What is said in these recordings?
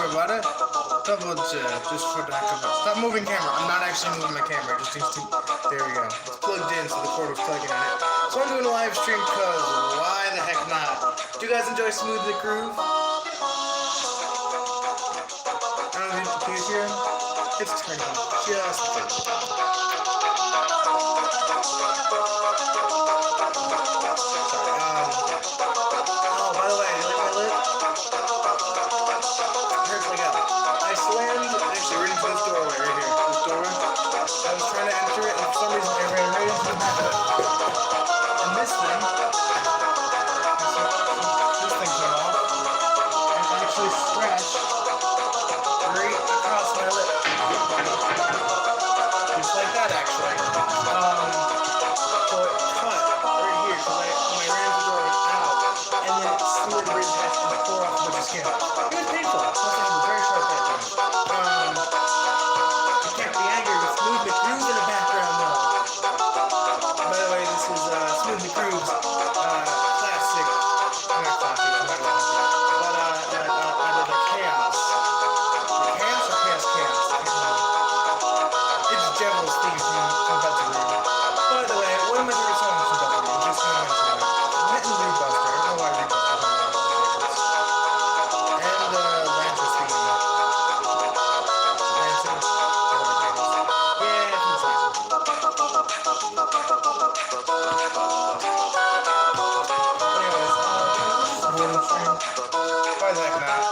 sure about it. Double check, just for the heck of it. Stop moving camera. I'm not actually moving my camera. Just needs to. There we go. It's plugged in, so the cord was plugging in it. So I'm doing a live stream because why the heck not? Do you guys enjoy Smooth the Groove? I don't know if you can hear it. It's turning on just a bit. Oh, by the way, you like my lid? Here's my go. I slammed, actually, right into this doorway right here. This doorway. I was trying to enter it, and for some reason, I ran right into the back of it. And this thing came off, and actually scratched right across my lip. Just like that, actually. So it cut right here, because when I ran the door out, and then it slid right past and tore off a bunch of skin. It was painful. Plus, it was very sharp that time. You can't be angry with Smooth the Groove in the background, though. By the way, this is Smooth the Groove's classic, not classic, but the Chaos. Chaos or Chaos? It's Devil's theme from Delta Room. By the way, one of my favorite songs from Delta Room, just want to mention it. Net and Rebuster. I don't know why Rebuster's one of my favorites. And Lancer's theme. Lancer? Yeah, I think it's Lancer. Anyways, Boredom stream. Why the heck not?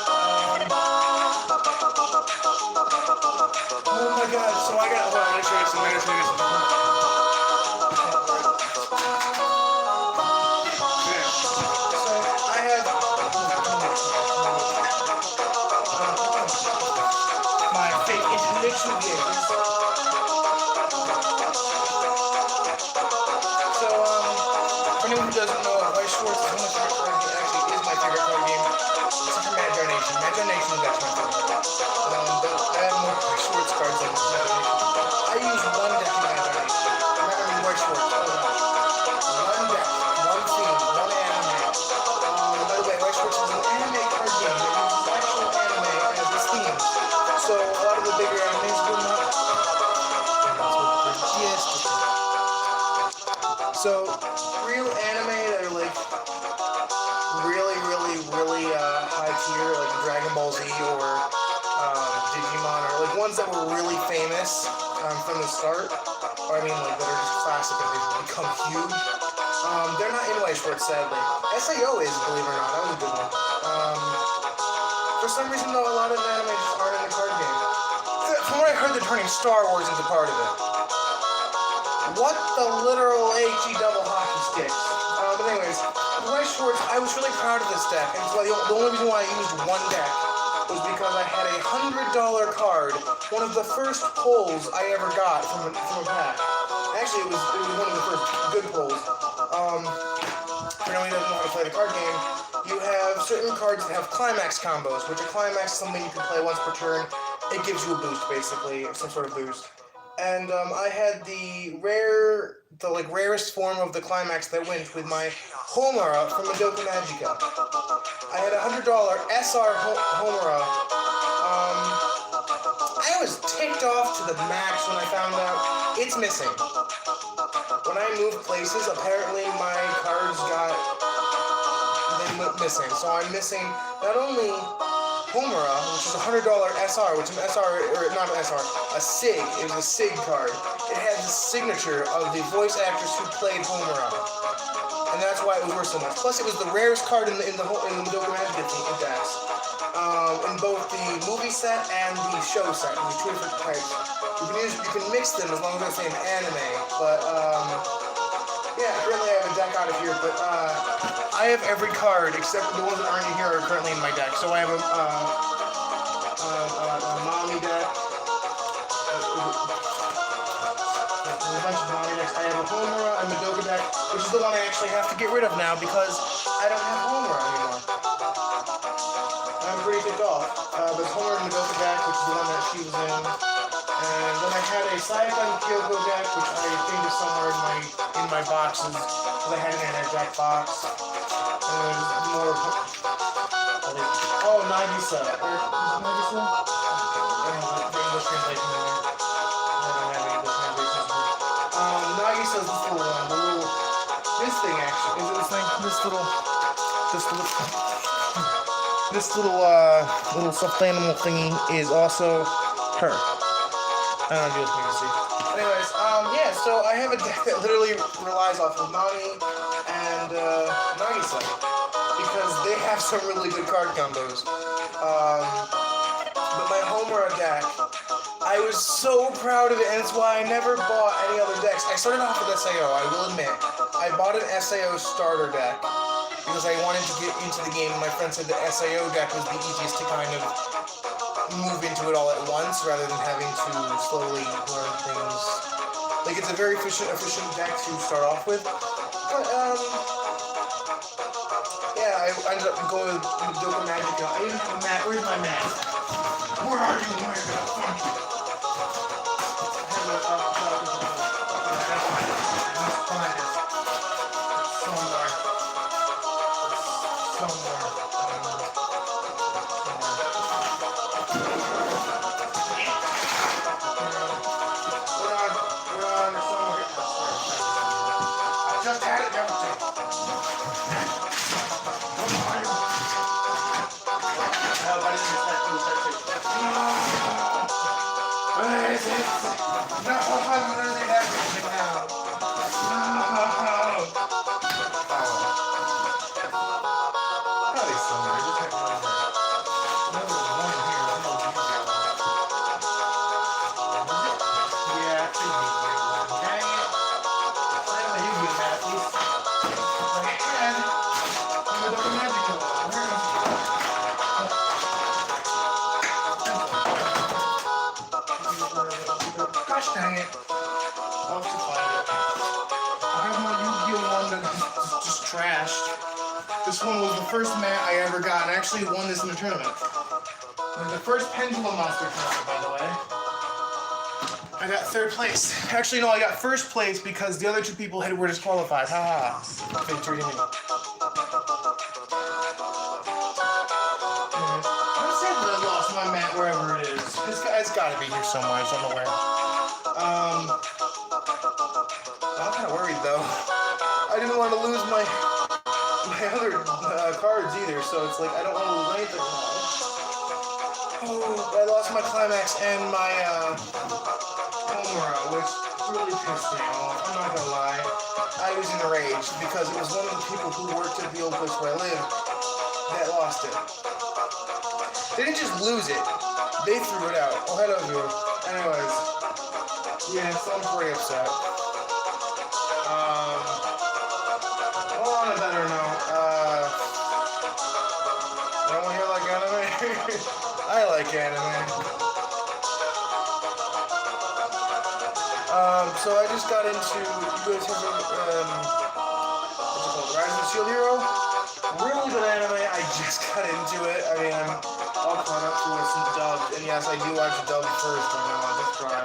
Oh my god, so I got, hold on, let me show you some, So I have my fake intonation gigs. So, for anyone who doesn't know, White Schwartz is one of my favorite card games. Actually, is my favorite card game. Except for Mad Donation. Mad Donation is actually my favorite. I have more White Schwartz cards than Mad Donation. I use one deck in Mad Donation. I mean, White Schwartz. Oh gosh. One deck, one theme, one anime. By the way, White Schwartz is an anime card game that uses actual anime as its theme. So a lot of the bigger animes will not. So real anime that are like really high tier, like Dragon Ball Z or Digimon, or like ones that were really famous from the start, or I mean like that are just classic and they've become huge. They're not in White Schwartz, sadly. SAO is, believe it or not, that was a good one. For some reason though, a lot of anime just aren't in the card game. From what I heard, they're turning Star Wars into part of it. What the literal HE double hockey sticks. But anyways, White Schwartz, I was really proud of this deck, and so the only reason why I used one deck was because I had a $100 card, one of the first pulls I ever got from a pack. Actually, it was one of the first good pulls. For anyone who doesn't know how to play the card game, you have certain cards that have climax combos, which a climax is something you can play once per turn. It gives you a boost, basically, some sort of boost. And I had the rarest form of the climax that went with my Homura from Madoka Magica. I had a $100 SR Homura. I was ticked off to the max when I found out it's missing. When I moved places, apparently my cards went missing. So I'm missing not only Homura, which is a $100 SR, which is an SR, or not an SR, a SIG. It was a SIG card. It had the signature of the voice actress who played Homura. And that's why it was worth so much. Plus, it was the rarest card in the Madoka Magica decks. In both the movie set and the show set, the two different types. You can mix them as long as they're the same anime, but yeah, currently I have a deck out of here, but I have every card except the ones that aren't in here are currently in my deck. So I have a Mommy deck. There's a bunch of Mommy decks. I have a Homura and Madoka deck, which is the one I actually have to get rid of now because I don't have Homura anymore. I'm pretty ticked off. But Homura and Madoka deck, which is the one that she was in. And then I had a Saigon Kyoko deck, which I think is somewhere in my boxes, because I had it in a deck box. And more. Oh, Nagisa. this little stuffed animal thingy is also her. I don't know if you can see. Anyways, yeah, so I have a deck that literally relies off of Nani and Nagisa because they have some really good card combos. But my Homura deck, I was so proud of it, and that's why I never bought any other decks. I started off with SAO, I will admit. I bought an SAO starter deck because I wanted to get into the game, and my friend said the SAO deck was the easiest to kind of move into it all at once rather than having to slowly learn things. Like, it's a very efficient deck to start off with. But, yeah, I ended up going with Madoka Magica. I didn't have a mat. Where's my mat? Where are you? Where are you? Just had it, Where is it? No, I'm losing everything now. No. Probably somewhere. I just have no idea. There's one here. Yeah, I think you can get one. Dang it. I don't know you get that at least. I had. I'm a double magic killer. Where is it? Gosh dang it. I'll have to find it. I have my Yu-Gi-Oh! One that's just trashed. This one was the first mat I ever got, and I actually won this in the tournament. It was the first Pendulum Monster tournament, by the way. I got third place. Actually, no, I got first place because the other two people were disqualified. Haha. Victory to me. I said that I lost my mat wherever it is. It's got to be here somewhere, somewhere. I'm kind of worried though. I didn't want to lose my other cards either, so it's like I don't want to lose anything now. Oh, I lost my Climax and my Homura, which really pissed me off. I'm not gonna lie. I was in a rage because it was one of the people who worked at the old place where I live that lost it. They didn't just lose it. They threw it out. Oh, hello, you. Anyways. Yeah, so I'm pretty upset. On a better note, don't you like anime? I like anime. So I just got into, you guys have, what's it called, Rise of the Shield Hero? Really good anime, I just got into it. I mean, I'm all caught up to it since dubbed, and yes, I do watch dubbed first, I know, I just tried.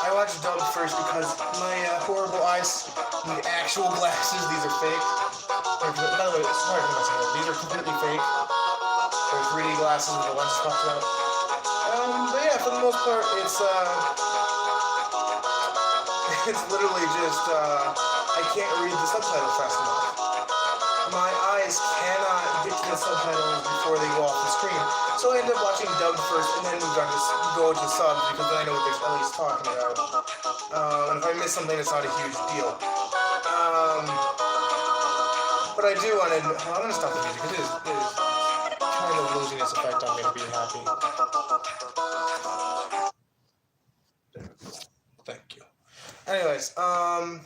I watched dubbed first because my horrible eyes need actual glasses. These are fake. By the way, sorry for messing up. These are completely fake. They're 3D glasses with the lens popped out. But yeah, for the most part, it's literally just I can't read the subtitles fast enough. My eyes cannot get to the subtitles before they go off the screen. So I end up watching dubbed first and then move on to go to subs because then I know what they're at least talking about. And if I miss something, it's not a huge deal. But I do want to... I'm going to stop the music. It is kind of losing its effect on me to be happy. Thank you. Anyways, what are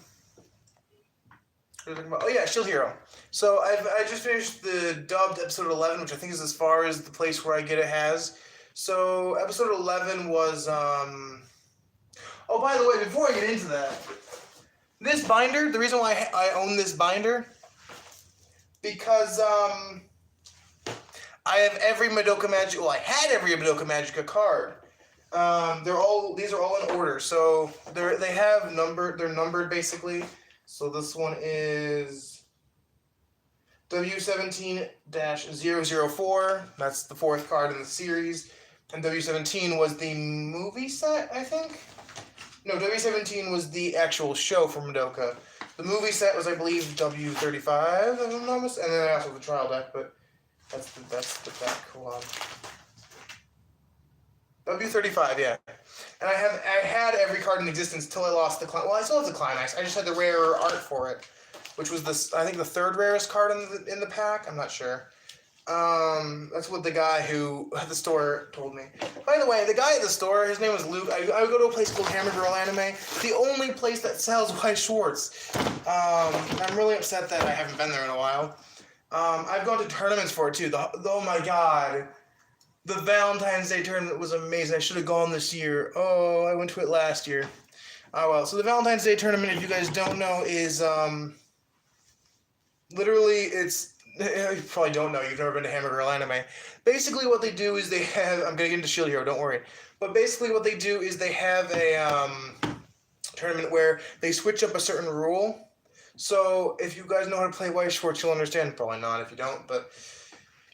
we talking about? Oh yeah, Shield Hero. So I just finished the dubbed episode 11, which I think is as far as the place where I get it has. So episode 11 was Oh, by the way, before I get into that, this binder, the reason why I own this binder, because I have every Madoka Magica. Well, I had every Madoka Magica card. These are all in order. So they're numbered basically. So this one is W17-004. That's the fourth card in the series. And W17 was the movie set, I think. No, W17 was the actual show for Madoka. The movie set was, I believe, W35, if I'm not mistaken, and then I also have the trial deck, but that's the deck. Hold on. W35, yeah. And I had every card in existence till I lost the Climax. Well, I still have the Climax. I just had the rare art for it, which was I think the third rarest card in the pack. I'm not sure. That's what the guy who at the store told me. By the way, the guy at the store, his name was Luke. I would go to a place called Hammer Girl Anime, the only place that sells White Schwartz. I'm really upset that I haven't been there in a while. I've gone to tournaments for it too. Oh my god. The Valentine's Day tournament was amazing. I should have gone this year. Oh, I went to it last year. Oh well. So the Valentine's Day tournament, if you guys don't know, is literally you probably don't know. You've never been to Hammer Girl Anime. Basically, what they do is they have. I'm gonna get into Shield Hero. Don't worry. But basically, what they do is they have a tournament where they switch up a certain rule. So if you guys know how to play White Schwartz, you'll understand. Probably not if you don't, but.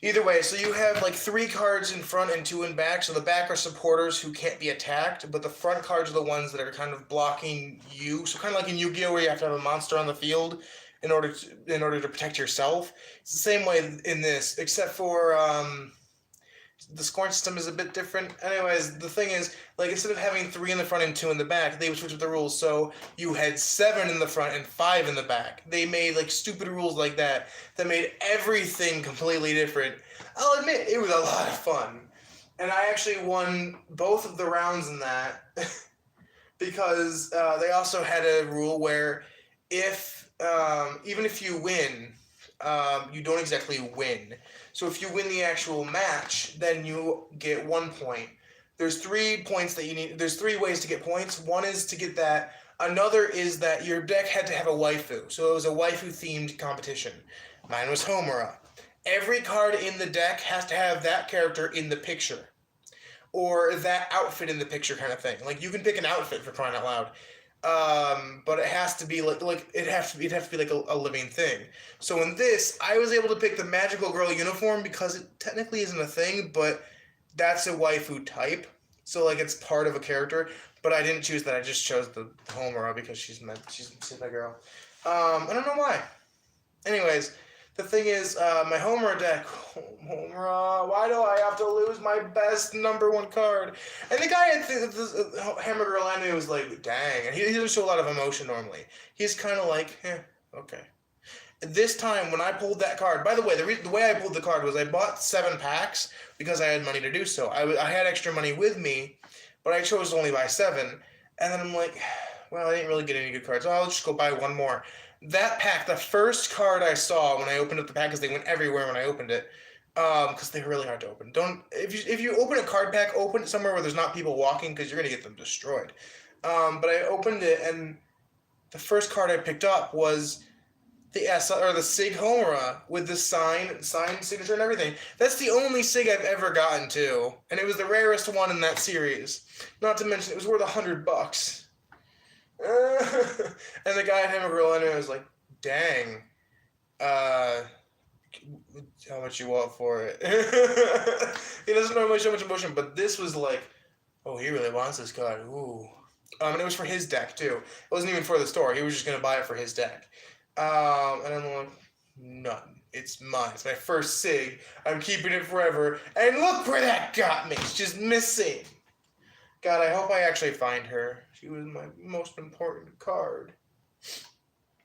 Either way, so you have like 3 cards in front and 2 in back. So the back are supporters who can't be attacked, but the front cards are the ones that are kind of blocking you. So kind of like in Yu-Gi-Oh, where you have to have a monster on the field in order to protect yourself. It's the same way in this, except for the scoring system is a bit different. Anyways, the thing is, like, instead of having 3 in the front and 2 in the back, they would switch up the rules. So you had 7 in the front and 5 in the back. They made, like, stupid rules like that made everything completely different. I'll admit, it was a lot of fun. And I actually won both of the rounds in that because they also had a rule where even if you win, you don't exactly win. So if you win the actual match, then you get 1 point. There's 3 points that you need. There's 3 ways to get points. One is to get that. Another is that your deck had to have a waifu. So it was a waifu-themed competition. Mine was Homura. Every card in the deck has to have that character in the picture. Or that outfit in the picture kind of thing. Like, you can pick an outfit for crying out loud. But it has to be it'd have to be like a living thing. So in this, I was able to pick the magical girl uniform because it technically isn't a thing, but that's a waifu type. So like it's part of a character. But I didn't choose that. I just chose the Homura because she's my girl. I don't know why. Anyways, the thing is, my Homura deck. Homura, why do I have to lose my best number 1 card? And the guy at Hammer Girl Anime was like, dang. And he doesn't show a lot of emotion normally. He's kind of like, okay. This time, when I pulled that card, by the way, the way I pulled the card was I bought 7 packs because I had money to do so. I had extra money with me, but I chose to only buy 7. And then I'm like, well, I didn't really get any good cards. So I'll just go buy 1 more. That pack, the first card I saw when I opened up the pack, because they went everywhere when I opened it, because they're really hard to open. If you open a card pack, open it somewhere where there's not people walking, because you're gonna get them destroyed. But I opened it, and the first card I picked up was the Sig Homura with the sign, signature, and everything. That's the only Sig I've ever gotten to, and it was the rarest one in that series. Not to mention, it was worth $100. And the guy at Hammer Girl Anime was like, dang, how much you want for it? He doesn't normally show much emotion, but this was like, oh, he really wants this card. Ooh. And it was for his deck too. It wasn't even for the store. He was just gonna buy it for his deck. And I'm like, none. It's mine. It's my first Sig. I'm keeping it forever. And look where that got me. It's just missing. God, I hope I actually find her. She was my most important card.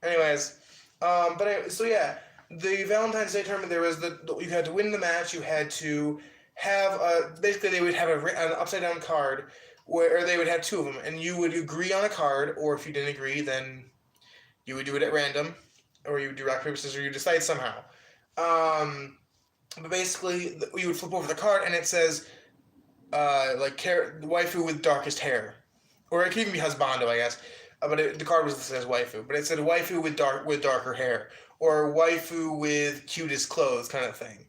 Anyways, so yeah, the Valentine's Day tournament, there was you had to win the match. You had to have basically they would have an upside down card where they would have 2 of them, and you would agree on a card, or if you didn't agree, then you would do it at random, or you would do rock paper scissors, or you decide somehow. But basically, you would flip over the card, and it says. Waifu with darkest hair, or it could even be husbando, I guess. But the card was says waifu, but it said waifu with darker hair, or waifu with cutest clothes, kind of thing.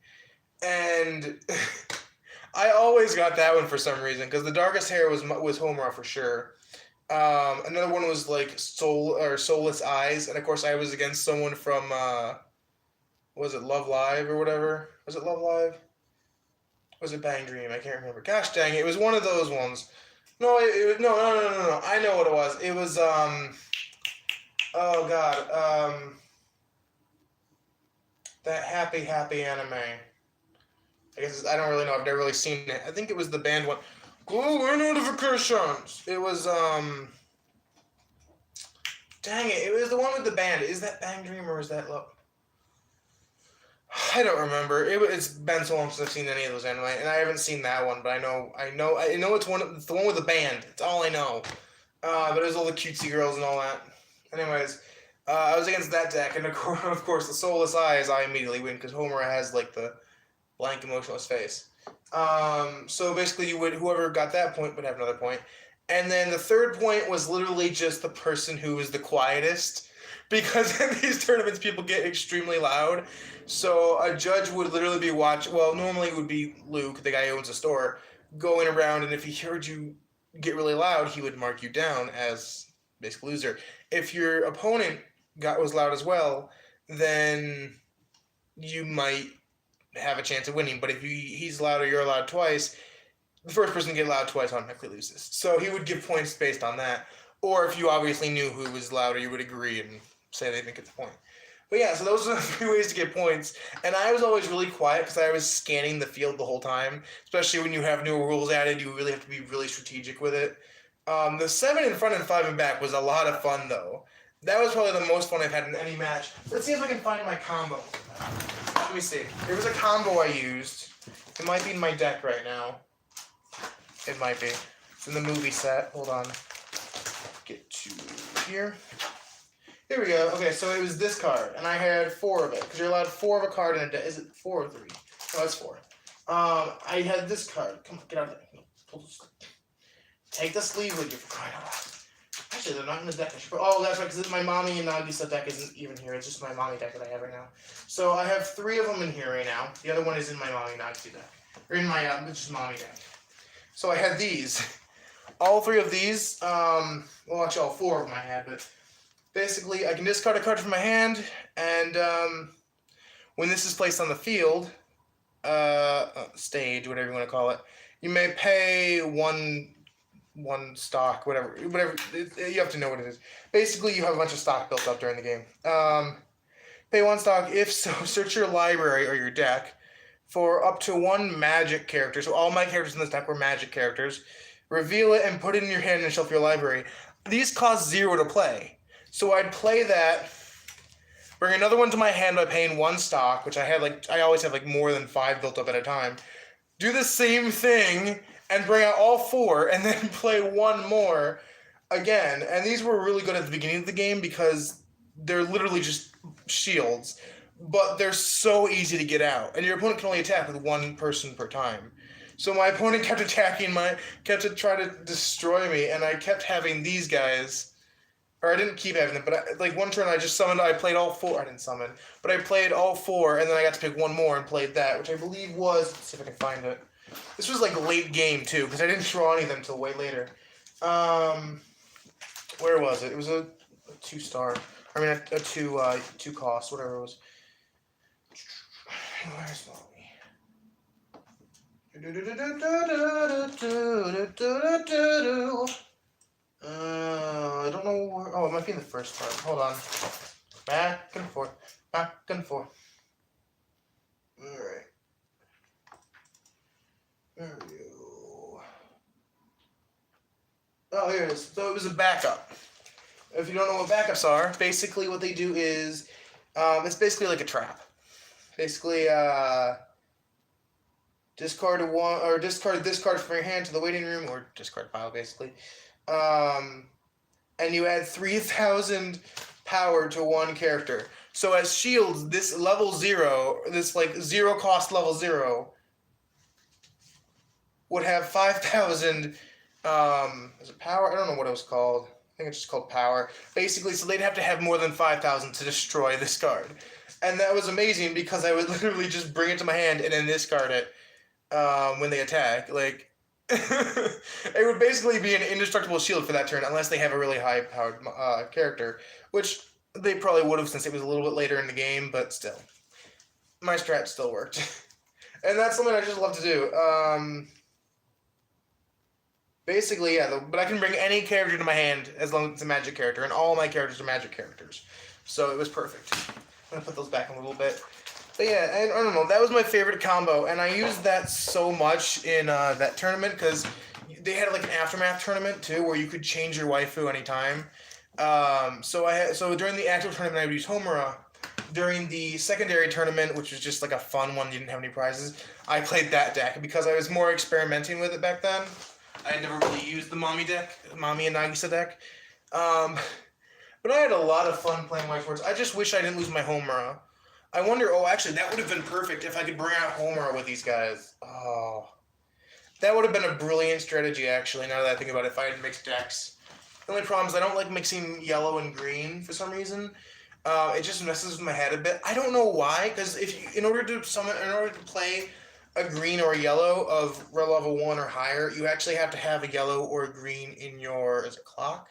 And I always got that one for some reason because the darkest hair was Homura for sure. Another one was like soulless eyes, and of course I was against someone from was it Love Live or whatever? Was it Love Live? Was it Bang Dream? I can't remember. Gosh dang it! It was one of those ones. No, it was no. I know what it was. It was Oh god, that happy anime. I guess I don't really know. I've never really seen it. I think it was the band one. Go notifications. It was Dang it! It was the one with the band. Is that Bang Dream or is that Love? I don't remember. It's been so long since I've seen any of those anime, and I haven't seen that one. But I know it's one. It's the one with the band. It's all I know. But it was all the cutesy girls and all that. Anyways, I was against that deck, and of course, the Soulless Eyes. I immediately win because Homer has like the blank emotionless face. So basically, whoever got that point would have another point. And then the third point was literally just the person who was the quietest. Because in these tournaments, people get extremely loud. So a judge would literally be watching. Well, normally it would be Luke, the guy who owns the store, going around, and if he heard you get really loud, he would mark you down as basically loser. If your opponent was loud as well, then you might have a chance of winning. But if he's loud or you're loud twice, the first person to get loud twice automatically loses. So he would give points based on that. Or if you obviously knew who was louder, you would agree and say they didn't get the point. But yeah, so those are the 3 ways to get points. And I was always really quiet because I was scanning the field the whole time. Especially when you have new rules added, you really have to be really strategic with it. The 7 in front and 5 in back was a lot of fun, though. That was probably the most fun I've had in any match. Let's see if I can find my combo. Let me see. There was a combo I used. It might be in my deck right now. It might be. It's in the movie set. Hold on. Get to here. Here we go. Okay, so it was this card, and I had 4 of it, because you're allowed 4 of a card in a deck. Is it 4 or 3? No, it's 4. I had this card. Come on, get out of there. Pull this. Take the sleeve with you for crying out loud. Actually, they're not in the deck. Oh, that's right, because my Mommy and Nagisa deck isn't even here. It's just my Mommy deck that I have right now. So I have 3 of them in here right now. The other one is in my Mommy Nagisa deck. Or in my just Mommy deck. So I had these. All 3 of these, well, actually all 4 of them I had, but basically I can discard a card from my hand, and when this is placed on the field, stage, whatever you want to call it, you may pay one stock, whatever, you have to know what it is. Basically, you have a bunch of stock built up during the game. Pay 1 stock. If so, search your library or your deck for up to 1 magic character. So all my characters in this deck were magic characters. Reveal it and put it in your hand and shelf your library. These cost 0 to play. So I'd play that, bring another one to my hand by paying 1 stock, which I always have more than 5 built up at a time. Do the same thing and bring out all 4 and then play 1 more again. And these were really good at the beginning of the game because they're literally just shields, but they're so easy to get out. And your opponent can only attack with 1 person per time. So my opponent kept attacking kept trying to destroy me, and I kept having these guys, or I didn't keep having them, but one turn I just summoned, I played all 4, I didn't summon, but I played all 4, and then I got to pick 1 more and played that, which I believe was, let's see if I can find it. This was late game too, because I didn't draw any of them until way later. Where was it? It was a 2-star, I mean a 2 cost, whatever it was. Where's Mommy? I don't know where. Oh, it might be in the first part. Hold on. Back and forth. Back and forth. Alright. There we go. Oh, here it is. So it was a backup. If you don't know what backups are, basically what they do is, it's basically like a trap. Basically, discard this card from your hand to the waiting room, or discard pile, basically. And you add 3,000 power to 1 character. So as shields, this level 0, this 0 cost level 0, would have 5,000, is it power? I don't know what it was called. I think it's just called power. Basically, so they'd have to have more than 5,000 to destroy this card. And that was amazing because I would literally just bring it to my hand and then discard it. When they attack, it would basically be an indestructible shield for that turn, unless they have a really high-powered character, which they probably would have since it was a little bit later in the game, but still. My strat still worked. And that's something I just love to do. Basically, yeah, but I can bring any character to my hand as long as it's a magic character, and all my characters are magic characters. So it was perfect. I'm going to put those back in a little bit. But yeah, I don't know, that was my favorite combo, and I used that so much in that tournament, because they had like an Aftermath tournament, too, where you could change your waifu anytime. So during the actual tournament, I would use Homura. During the secondary tournament, which was just like a fun one, you didn't have any prizes, I played that deck, because I was more experimenting with it back then. I had never really used the Mommy and Nagisa deck. But I had a lot of fun playing White Swords. I just wish I didn't lose my Homura. I wonder, actually, that would have been perfect if I could bring out Homura with these guys. Oh. That would have been a brilliant strategy, actually, now that I think about it, if I had mixed decks. The only problem is I don't like mixing yellow and green for some reason. It just messes with my head a bit. I don't know why, because in order to play a green or a yellow of red level 1 or higher, you actually have to have a yellow or a green in your, is it clock?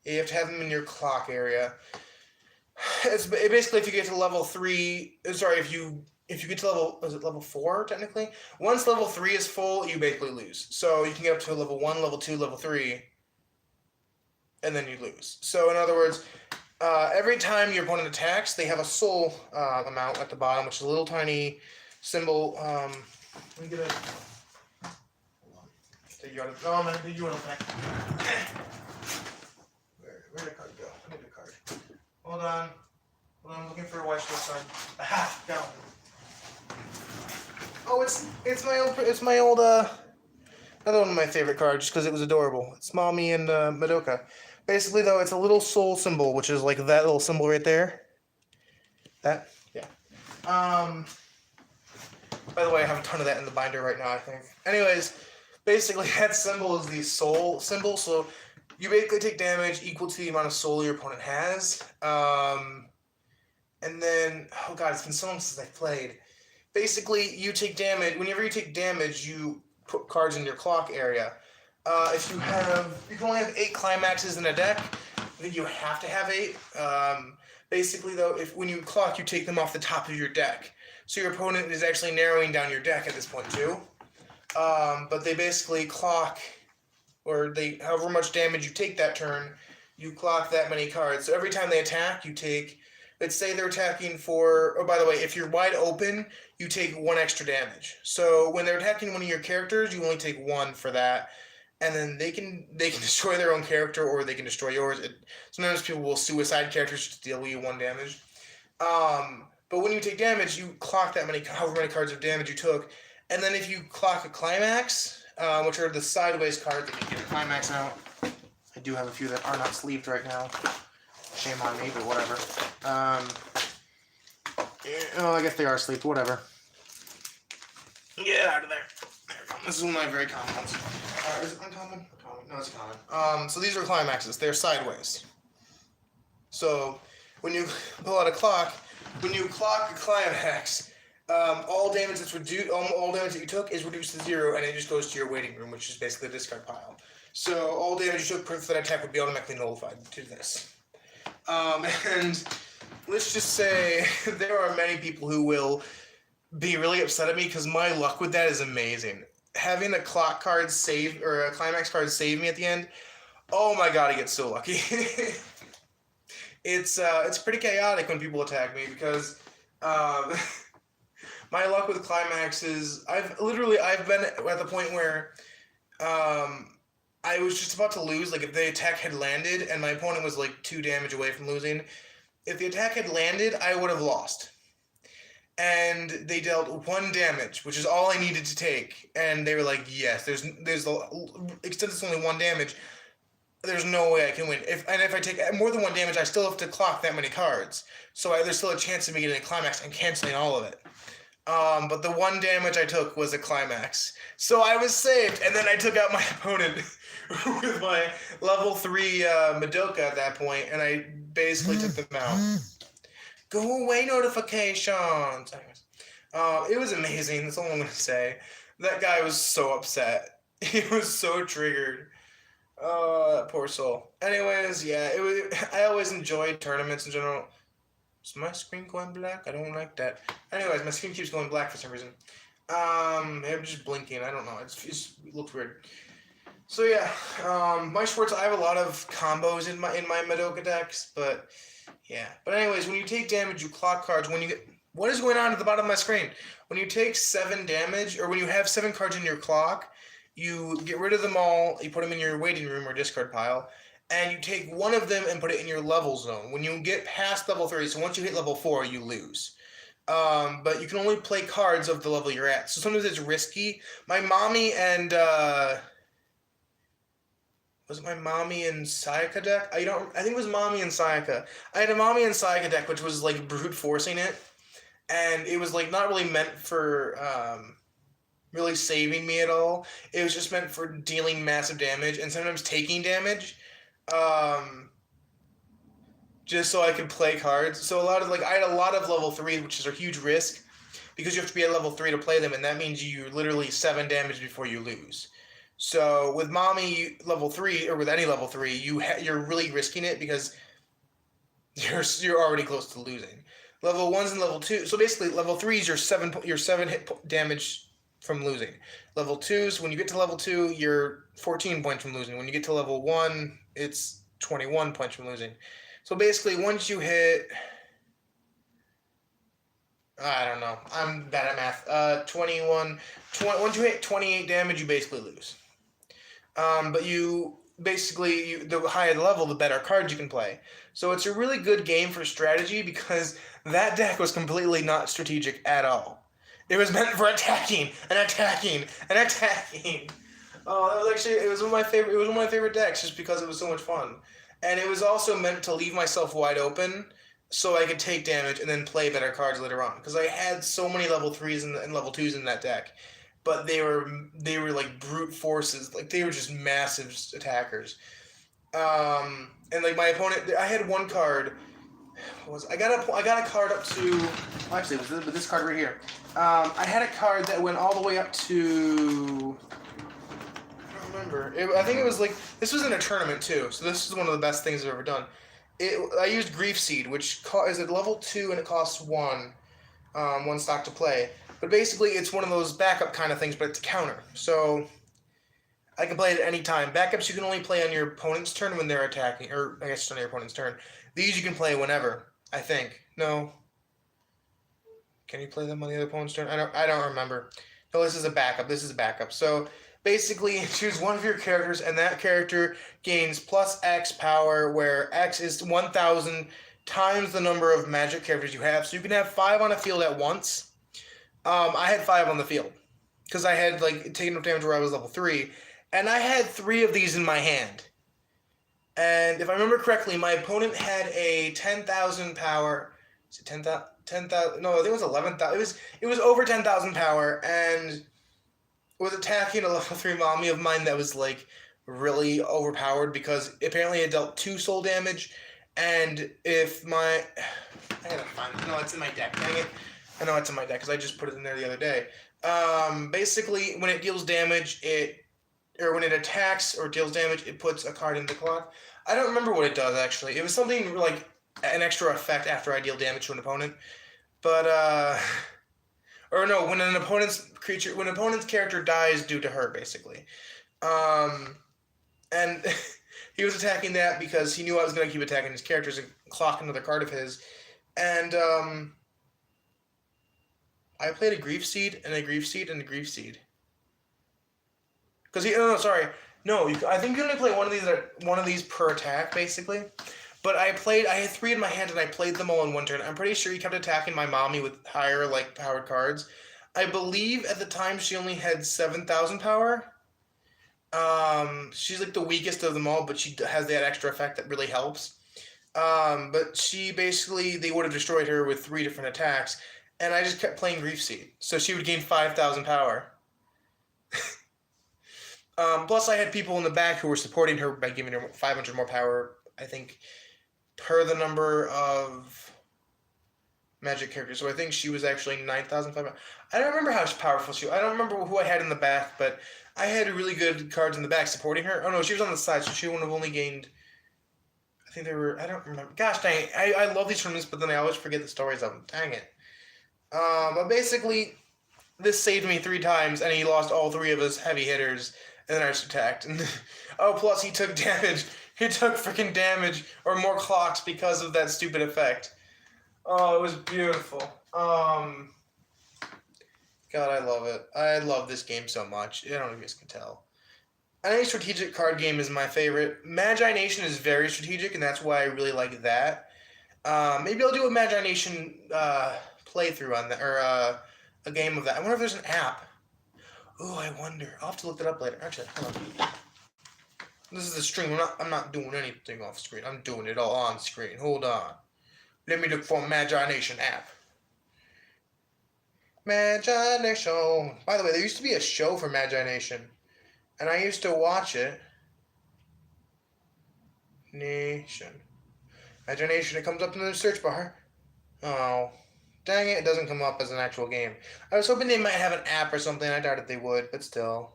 Yeah, you have to have them in your clock area. It's basically if you get to level 3, sorry, if you get to level 4 technically? Once level 3 is full, you basically lose. So you can get up to level 1, level 2, level 3, and then you lose. So in other words, every time your opponent attacks, they have a soul amount at the bottom, which is a little tiny symbol. Let me get it. Hold on. Take you out of. No, I'm gonna take you out of back. Where'd the card go? I need the card. Hold on. I'm looking for a white sword card. Aha! Got one. Oh, it's my old another one of my favorite cards, just because it was adorable. It's Mommy and Madoka. Basically, though, it's a little soul symbol, which is like that little symbol right there. That, yeah. By the way, I have a ton of that in the binder right now, I think. Anyways, basically, that symbol is the soul symbol, so you basically take damage equal to the amount of soul your opponent has. And then, oh god, it's been so long since I've played. Basically, you take damage. Whenever you take damage, you put cards in your clock area. If you can only have 8 climaxes in a deck. I think you have to have 8. Basically, though, when you clock, you take them off the top of your deck. So your opponent is actually narrowing down your deck at this point, too. But they basically clock, or however much damage you take that turn, you clock that many cards. So every time they attack, you take, let's say they're attacking for, oh, by the way, if you're wide open, you take 1 extra damage. So when they're attacking one of your characters, you only take 1 for that. And then they can destroy their own character, or they can destroy yours. Sometimes people will suicide characters to deal you 1 damage. But when you take damage, you clock however many cards of damage you took. And then if you clock a climax, which are the sideways cards that you get a climax out. I do have a few that are not sleeved right now. Shame on me, but whatever. I guess they are sleeved, whatever. Get out of there. There we go. This is one of my very common ones. Is it uncommon? No, it's common. So these are climaxes. They're sideways. So when you pull out a clock, when you clock a climax, all damage all damage that you took is reduced to 0, and it just goes to your waiting room, which is basically the discard pile. So all damage you took for that attack would be automatically nullified to this. And let's just say there are many people who will be really upset at me, because my luck with that is amazing. Having a clock card save, or a climax card save me at the end, oh my god, I get so lucky. It's pretty chaotic when people attack me, because my luck with climaxes, I've been at the point where I was just about to lose. Like, if the attack had landed and my opponent was like 2 damage away from losing, if the attack had landed, I would have lost. And they dealt 1 damage, which is all I needed to take. And they were like, yes, since it's only 1 damage, there's no way I can win. If I take more than 1 damage, I still have to clock that many cards. So there's still a chance of me getting a climax and canceling all of it. But the 1 damage I took was a climax. So I was saved, and then I took out my opponent with my level 3 Madoka at that point, and I basically took them out. Go away, notifications! Anyways, it was amazing, that's all I'm going to say. That guy was so upset. He was so triggered. Poor soul. Anyways, yeah, I always enjoyed tournaments in general. Is my screen going black? I don't like that. Anyways, my screen keeps going black for some reason. I'm just blinking. I don't know. It looks weird. So yeah, my Schwartz, I have a lot of combos in my Madoka decks, but yeah. But anyways, when you take damage, you clock cards. When you get what is going on at the bottom of my screen? When you take 7 damage, or when you have 7 cards in your clock, you get rid of them all. You put them in your waiting room or discard pile, and you take one of them and put it in your level zone. When you get past level 3, so once you hit level 4, you lose. But you can only play cards of the level you're at. So sometimes it's risky. My mommy and was it my Mommy and Sayaka deck? I think it was Mommy and Sayaka. I had a Mommy and Sayaka deck which was like brute forcing it, and it was like not really meant for really saving me at all. It was just meant for dealing massive damage and sometimes taking damage, um, just so I could play cards. So a lot of I had a lot of level 3, which is a huge risk because you have to be at level 3 to play them, and that means you literally 7 damage before you lose. So with Mommy level 3, or with any level 3, you're really risking it because you're already close to losing. Level 1s and level 2. So basically, level 3s you're 7 hit damage from losing. Level 2s, when you get to level 2, you're 14 points from losing. When you get to level 1, it's 21 points from losing. So basically, once you hit, I don't know, I'm bad at math. 21, once you hit 28 damage, you basically lose. But the higher the level, the better cards you can play. So it's a really good game for strategy because that deck was completely not strategic at all. It was meant for attacking and attacking and attacking. Oh, that was actually it was one of my favorite. It was one of my favorite decks just because it was so much fun, and it was also meant to leave myself wide open so I could take damage and then play better cards later on. Because I had so many level 3s and level 2s in that deck, but they were like brute forces. Like they were just massive attackers. And like my opponent, I had one card. I got a card up to. Well, actually, it was this card right here. I had a card that went all the way up to. I don't remember. I think it was like this was in a tournament too. So this is one of the best things I've ever done. I used Grief Seed, which is at level 2 and it costs 1 stock to play. But basically, it's one of those backup kind of things, but it's a counter. So I can play it at any time. Backups you can only play on your opponent's turn when they're attacking, or I guess it's on your opponent's turn. These you can play whenever. I think. No. Can you play them on the other opponent's turn? I don't remember. No, this is a backup. This is a backup. So basically, choose one of your characters, and that character gains plus X power, where X is 1,000 times the number of magic characters you have. So you can have 5 on a field at once. I had 5 on the field because I had taken enough damage where I was level 3, and I had 3 of these in my hand. And if I remember correctly, my opponent had a 10,000 power. Is it 10,000? No, I think it was 11,000. It was over 10,000 power, and was attacking a level 3 mommy of mine that was really overpowered because apparently it dealt 2 soul damage. And if I gotta find it. No, it's in my deck. Dang it. I know it's in my deck because I just put it in there the other day. Basically, when it deals damage, when it attacks or deals damage, it puts a card in the clock. I don't remember what it does, actually. It was something like an extra effect after I deal damage to an opponent. But, or no, when an opponent's character dies due to her, basically. And he was attacking that because he knew I was going to keep attacking his characters and clock another card of his. And, I played a Grief Seed and a Grief Seed and a Grief Seed. Because I think you only play one of these per attack, basically. But I had 3 in my hand and I played them all in one turn. I'm pretty sure he kept attacking my mommy with higher powered cards. I believe at the time she only had 7,000 power. She's the weakest of them all, but she has that extra effect that really helps. But they would have destroyed her with 3 different attacks. And I just kept playing Grief Seed. So she would gain 5,000 power. Plus, I had people in the back who were supporting her by giving her 500 more power, I think, per the number of magic characters. So I think she was actually 9,500. I don't remember how powerful she was. I don't remember who I had in the back, but I had really good cards in the back supporting her. Oh, no, she was on the side, so she would have only gained... I think I don't remember. Gosh dang it. I love these tournaments, but then I always forget the stories of them. Dang it. But basically, this saved me 3 times, and he lost all 3 of his heavy hitters. And then I just attacked. And oh, plus he took damage. He took freaking damage or more clocks because of that stupid effect. Oh, it was beautiful. God, I love it. I love this game so much. I don't know if you guys can tell. Any strategic card game is my favorite. Magi Nation is very strategic, and that's why I really like that. Maybe I'll do a Magi Nation playthrough on that, or a game of that. I wonder if there's an app. Ooh, I wonder. I'll have to look that up later. Actually, hold on. This is the stream. I'm not doing anything off screen. I'm doing it all on screen. Hold on. Let me look for a Magi Nation app. Magi Nation. By the way, there used to be a show for Magi Nation, and I used to watch it. Nation. Magi Nation. It comes up in the search bar. Oh, dang it! It doesn't come up as an actual game. I was hoping they might have an app or something. I doubt they would, but still.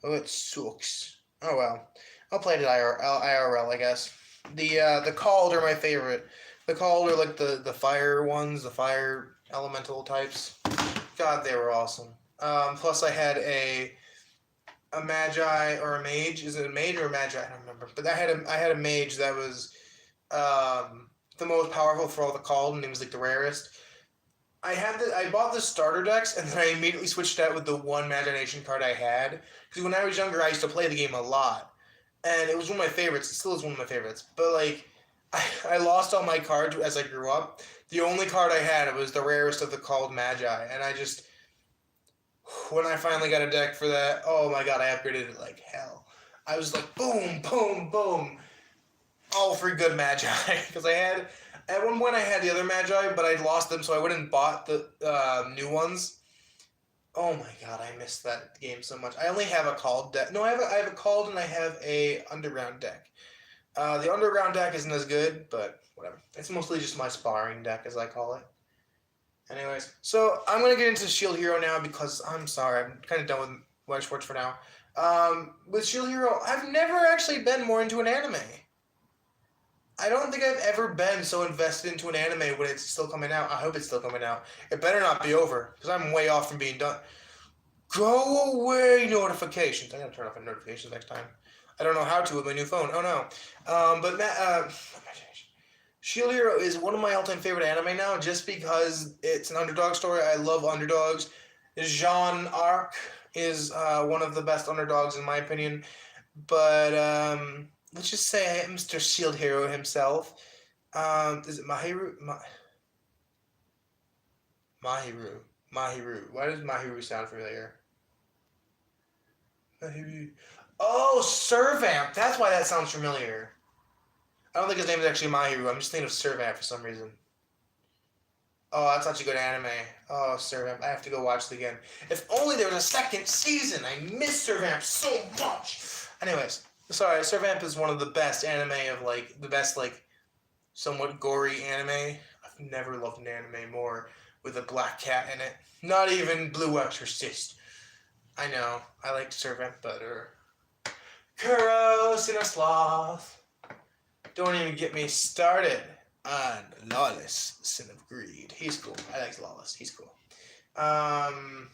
Oh, it sucks. Oh well, I'll play it IRL, I guess. The called are my favorite. The called are like the fire ones, the fire elemental types. God, they were awesome. Plus I had a magi or a mage. Is it a mage or a magi? I don't remember. But I had a mage that was the most powerful for all the called, and it was like the rarest. I bought the starter decks, and then I immediately switched out with the one Imagination card I had. Because when I was younger, I used to play the game a lot. And it was one of my favorites. It still is one of my favorites. But, like, I lost all my cards as I grew up. The only card I had was the rarest of the called Magi. And I just... When I finally got a deck for that, oh my god, I upgraded it like hell. I was like, boom, boom, boom. All for good Magi. Because I had... At one point, I had the other Magi, but I lost them, so I went and bought the new ones. Oh my god, I missed that game so much. I only have a called deck. No, I have a called and I have a underground deck. The underground deck isn't as good, but whatever. It's mostly just my sparring deck, as I call it. Anyways, so I'm going to get into Shield Hero now because I'm sorry, I'm kind of done with White Sports for now. With Shield Hero, I've never actually been more into an anime. I don't think I've ever been so invested into an anime when it's still coming out. I hope it's still coming out. It better not be over, because I'm way off from being done. Go away, notifications. I gotta turn off my notifications next time. I don't know how to with my new phone. Oh no. Shield Hero is one of my all-time favorite anime now, just because it's an underdog story. I love underdogs. Jean Arc is one of the best underdogs in my opinion. But let's just say Mr. Shield Hero himself. Is it Mahiru? Mahiru. Why does Mahiru sound familiar? Mahiru. Oh, Servamp. That's why that sounds familiar. I don't think his name is actually Mahiru. I'm just thinking of Servamp for some reason. Oh, that's such a good anime. Oh, Servamp. I have to go watch it again. If only there was a second season. I miss Servamp so much. Anyways. Sorry, Servamp is one of the best anime of, like, the best, like, somewhat gory anime. I've never loved an anime more with a black cat in it. Not even Blue Exorcist. I know, I like Servamp better. Kuros in a sloth. Don't even get me started on Lawless, Sin of Greed. He's cool. I like Lawless. He's cool. And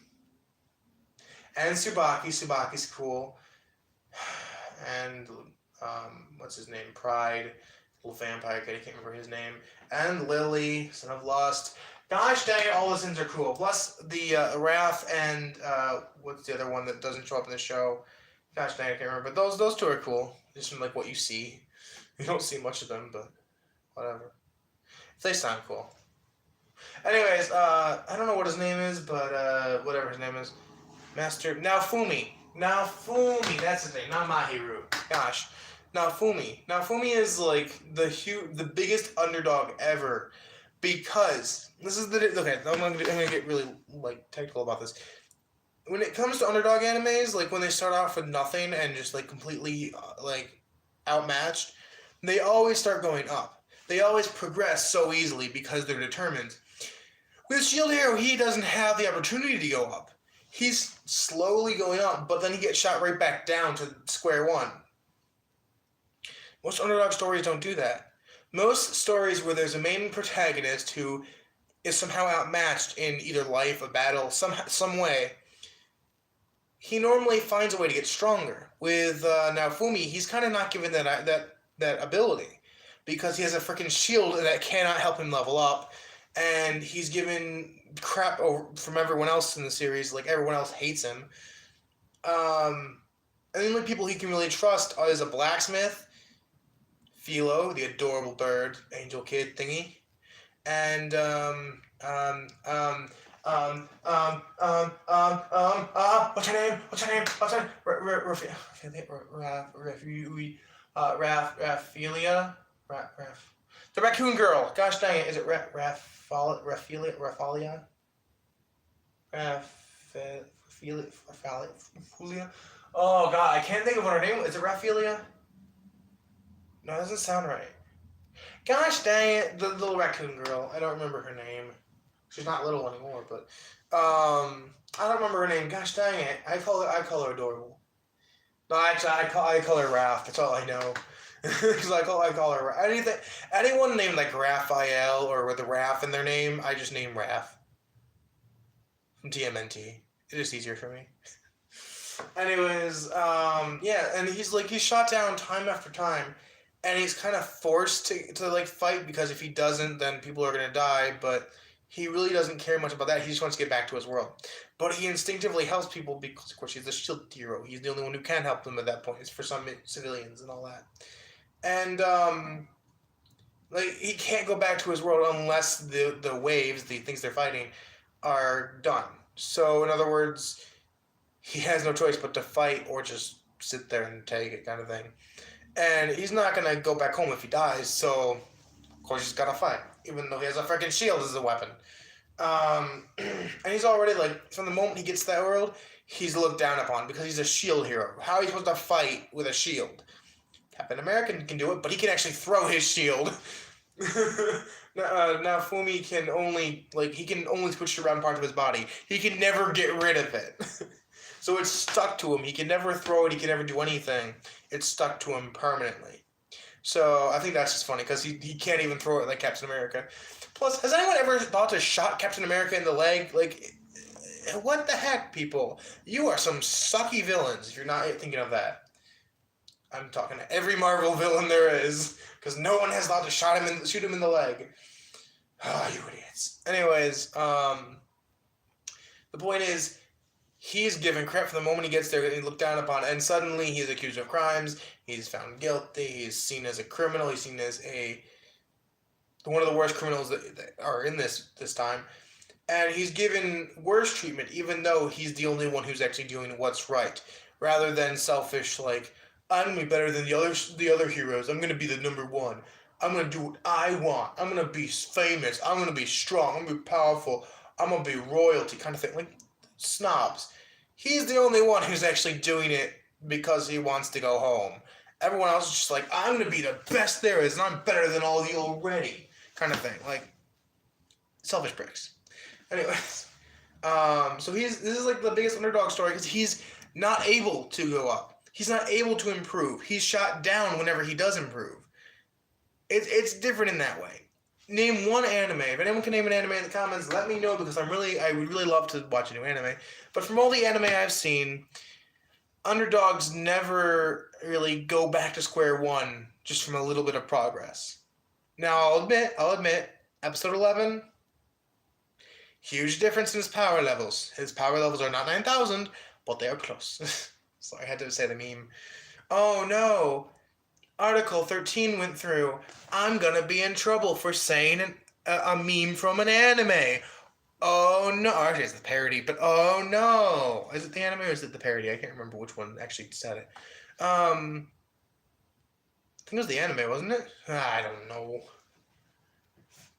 Tsubaki. Tsubaki's cool. And what's his name? Pride, little vampire kid, I can't remember his name. And Lily, Son of Lust. Gosh dang it, all the sins are cool. Plus the Wrath and what's the other one that doesn't show up in the show? Gosh dang, I can't remember. But those two are cool. Just from like what you see. You don't see much of them, but whatever. They sound cool. Anyways, I don't know what his name is, but whatever his name is. Master Naofumi, that's his name, not Mahiru. Gosh. Naofumi is like the biggest underdog ever, because this is I'm gonna get really like technical about this. When it comes to underdog animes, like when they start off with nothing and just like completely like outmatched, they always start going up. They always progress so easily because they're determined. With Shield Hero, he doesn't have the opportunity to go up. He's slowly going up, but then he gets shot right back down to square one. Most underdog stories don't do that. Most stories where there's a main protagonist who is somehow outmatched in either life, a battle, some way, he normally finds a way to get stronger. With Naofumi, he's kind of not given that ability because he has a freaking shield that cannot help him level up, and he's given crap from everyone else in the series. Like everyone else hates him. And the only people he can really trust is a blacksmith, Philo, the adorable bird, angel kid thingy, and what's her name? What's her name? What's her Raphaelia? The raccoon girl. Gosh dang it! Is it Raphaelia? Raphaelia? Oh god, I can't think of what her name was. Is it Raphaelia? No, that doesn't sound right. Gosh dang it, the little raccoon girl. I don't remember her name. She's not little anymore, but I don't remember her name. Gosh dang it, I call her adorable. No, actually, I call her Raph. That's all I know. Because I call her anyone named like Raphael or with a Raph in their name, I just name Raph. From TMNT. It's just easier for me. Anyways, yeah, and he's shot down time after time, and he's kind of forced to like fight because if he doesn't, then people are gonna die. But he really doesn't care much about that. He just wants to get back to his world. But he instinctively helps people because, of course, he's a shield hero. He's the only one who can help them at that point. It's for some civilians and all that. And like he can't go back to his world unless the waves, the things they're fighting, are done. So in other words, he has no choice but to fight or just sit there and take it, kind of thing. And he's not gonna go back home if he dies. So of course he's gotta fight, even though he has a freaking shield as a weapon. And he's already like from the moment he gets to that world, he's looked down upon because he's a shield hero. How are you supposed to fight with a shield? Captain America can do it, but he can actually throw his shield. Now Fumi can only switch around parts of his body. He can never get rid of it. So it's stuck to him. He can never throw it. He can never do anything. It's stuck to him permanently. So I think that's just funny because he can't even throw it like Captain America. Plus, has anyone ever thought to shot Captain America in the leg? Like, what the heck, people? You are some sucky villains if you're not thinking of that. I'm talking to every Marvel villain there is, because no one has thought to shoot him in the leg. Ah, you idiots. Anyways, the point is, he's given crap from the moment he gets there, and looked down upon, and suddenly he's accused of crimes, he's found guilty, he's seen as a criminal, he's seen as one of the worst criminals that are in this time, and he's given worse treatment, even though he's the only one who's actually doing what's right, rather than selfish, like, I'm going to be better than the other heroes. I'm going to be the number one. I'm going to do what I want. I'm going to be famous. I'm going to be strong. I'm going to be powerful. I'm going to be royalty kind of thing. Like, snobs. He's the only one who's actually doing it because he wants to go home. Everyone else is just like, I'm going to be the best there is, and I'm better than all of you already. Kind of thing. Like, selfish pricks. Anyways. So this is like the biggest underdog story because he's not able to go up. He's not able to improve. He's shot down whenever he does improve. It's different in that way. Name one anime. If anyone can name an anime in the comments, let me know because I would really love to watch a new anime. But from all the anime I've seen, underdogs never really go back to square one just from a little bit of progress. Now I'll admit, episode 11, huge difference in his power levels. His power levels are not 9,000, but they are close. So I had to say the meme. Oh no, Article 13 went through. I'm gonna be in trouble for saying a meme from an anime. Oh no, actually it's the parody, but oh no. Is it the anime or is it the parody? I can't remember which one actually said it. I think it was the anime, wasn't it? I don't know.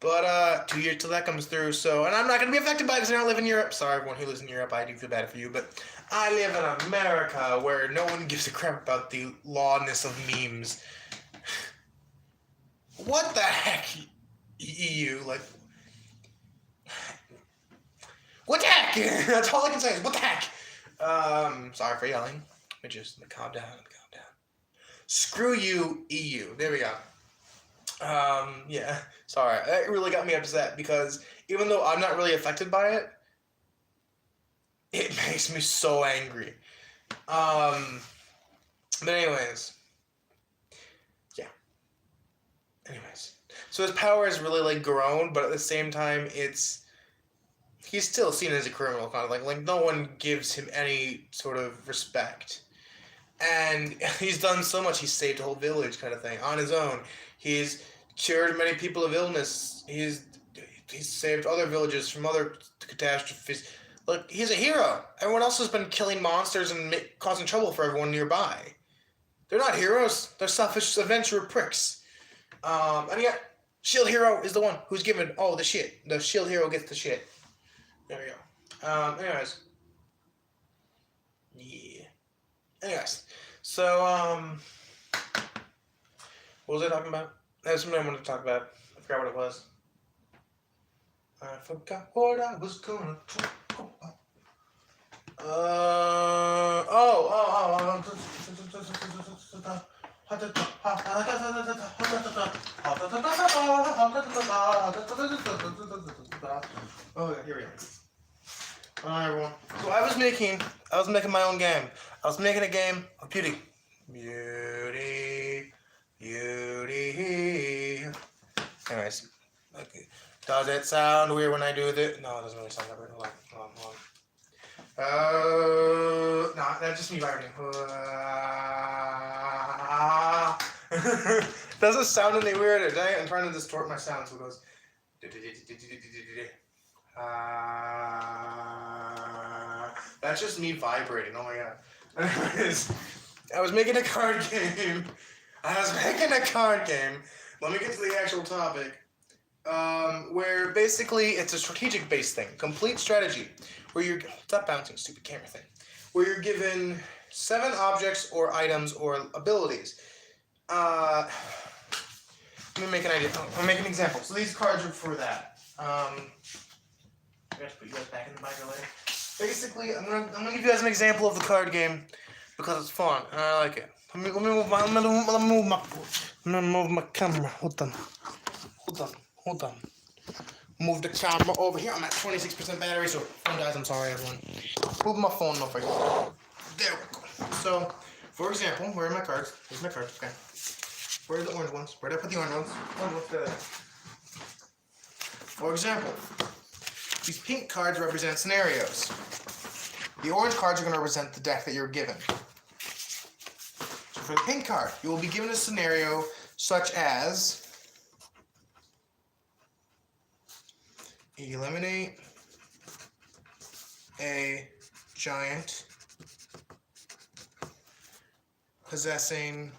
But 2 years till that comes through, so, and I'm not going to be affected by it because I don't live in Europe. Sorry, everyone who lives in Europe, I do feel bad for you, but I live in America where no one gives a crap about the lawness of memes. What the heck, EU? Like, what the heck? That's all I can say is, what the heck? Sorry for yelling. Let me just calm down. Screw you, EU. There we go. Yeah, sorry. That really got me upset because even though I'm not really affected by it, it makes me so angry. But anyways, yeah. Anyways, so his power has really like grown, but at the same time, he's still seen as a criminal, kind of like no one gives him any sort of respect. And he's done so much. He's saved a whole village, kind of thing, on his own. He's cured many people of illness. He's saved other villages from other catastrophes. Look, he's a hero. Everyone else has been killing monsters and causing trouble for everyone nearby. They're not heroes. They're selfish adventurer pricks. And yet, Shield Hero is the one who's given all the shit. The Shield Hero gets the shit. There we go. Anyways. Yeah. Anyways. So, what was I talking about? There's something I wanted to talk about. I forgot what it was. I forgot what I was gonna talk about. Oh, here we go. Alright, everyone. So I was making my own game. I was making a game of beauty. Beauty. Anyways, okay. Does it sound weird when I do this? No, it doesn't really sound that weird. Hold on. No, that's just me vibrating. Doesn't sound any weirder. I'm trying to distort my sound so it goes. That's just me vibrating. Oh my god. Anyways, I was making a card game. Let me get to the actual topic. Where basically it's a strategic-based thing, complete strategy, where you're stop bouncing, stupid camera thing, where you're given 7 objects or items or abilities. Let me make an idea. I'll make an example. So these cards are for that. I have to put you guys back in the mic later. Basically, I'm gonna give you guys an example of the card game because it's fun and I like it. Let me move my camera. Hold on. Move the camera over here. I'm at 26% battery, so phone dies. I'm sorry, everyone. Move my phone over here. There we go. So, for example, where are my cards? Here's my cards. Okay. Where are the orange ones? Where did I put the orange ones? For example, these pink cards represent scenarios. The orange cards are going to represent the deck that you're given. So for the pink card, you will be given a scenario such as eliminate a giant possessing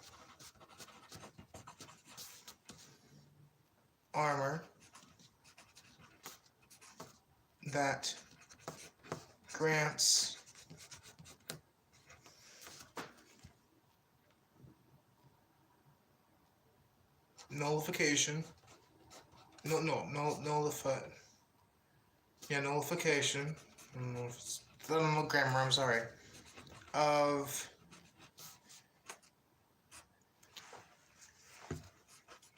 armor that grants nullification. Nullification. I don't know grammar, I'm sorry. Of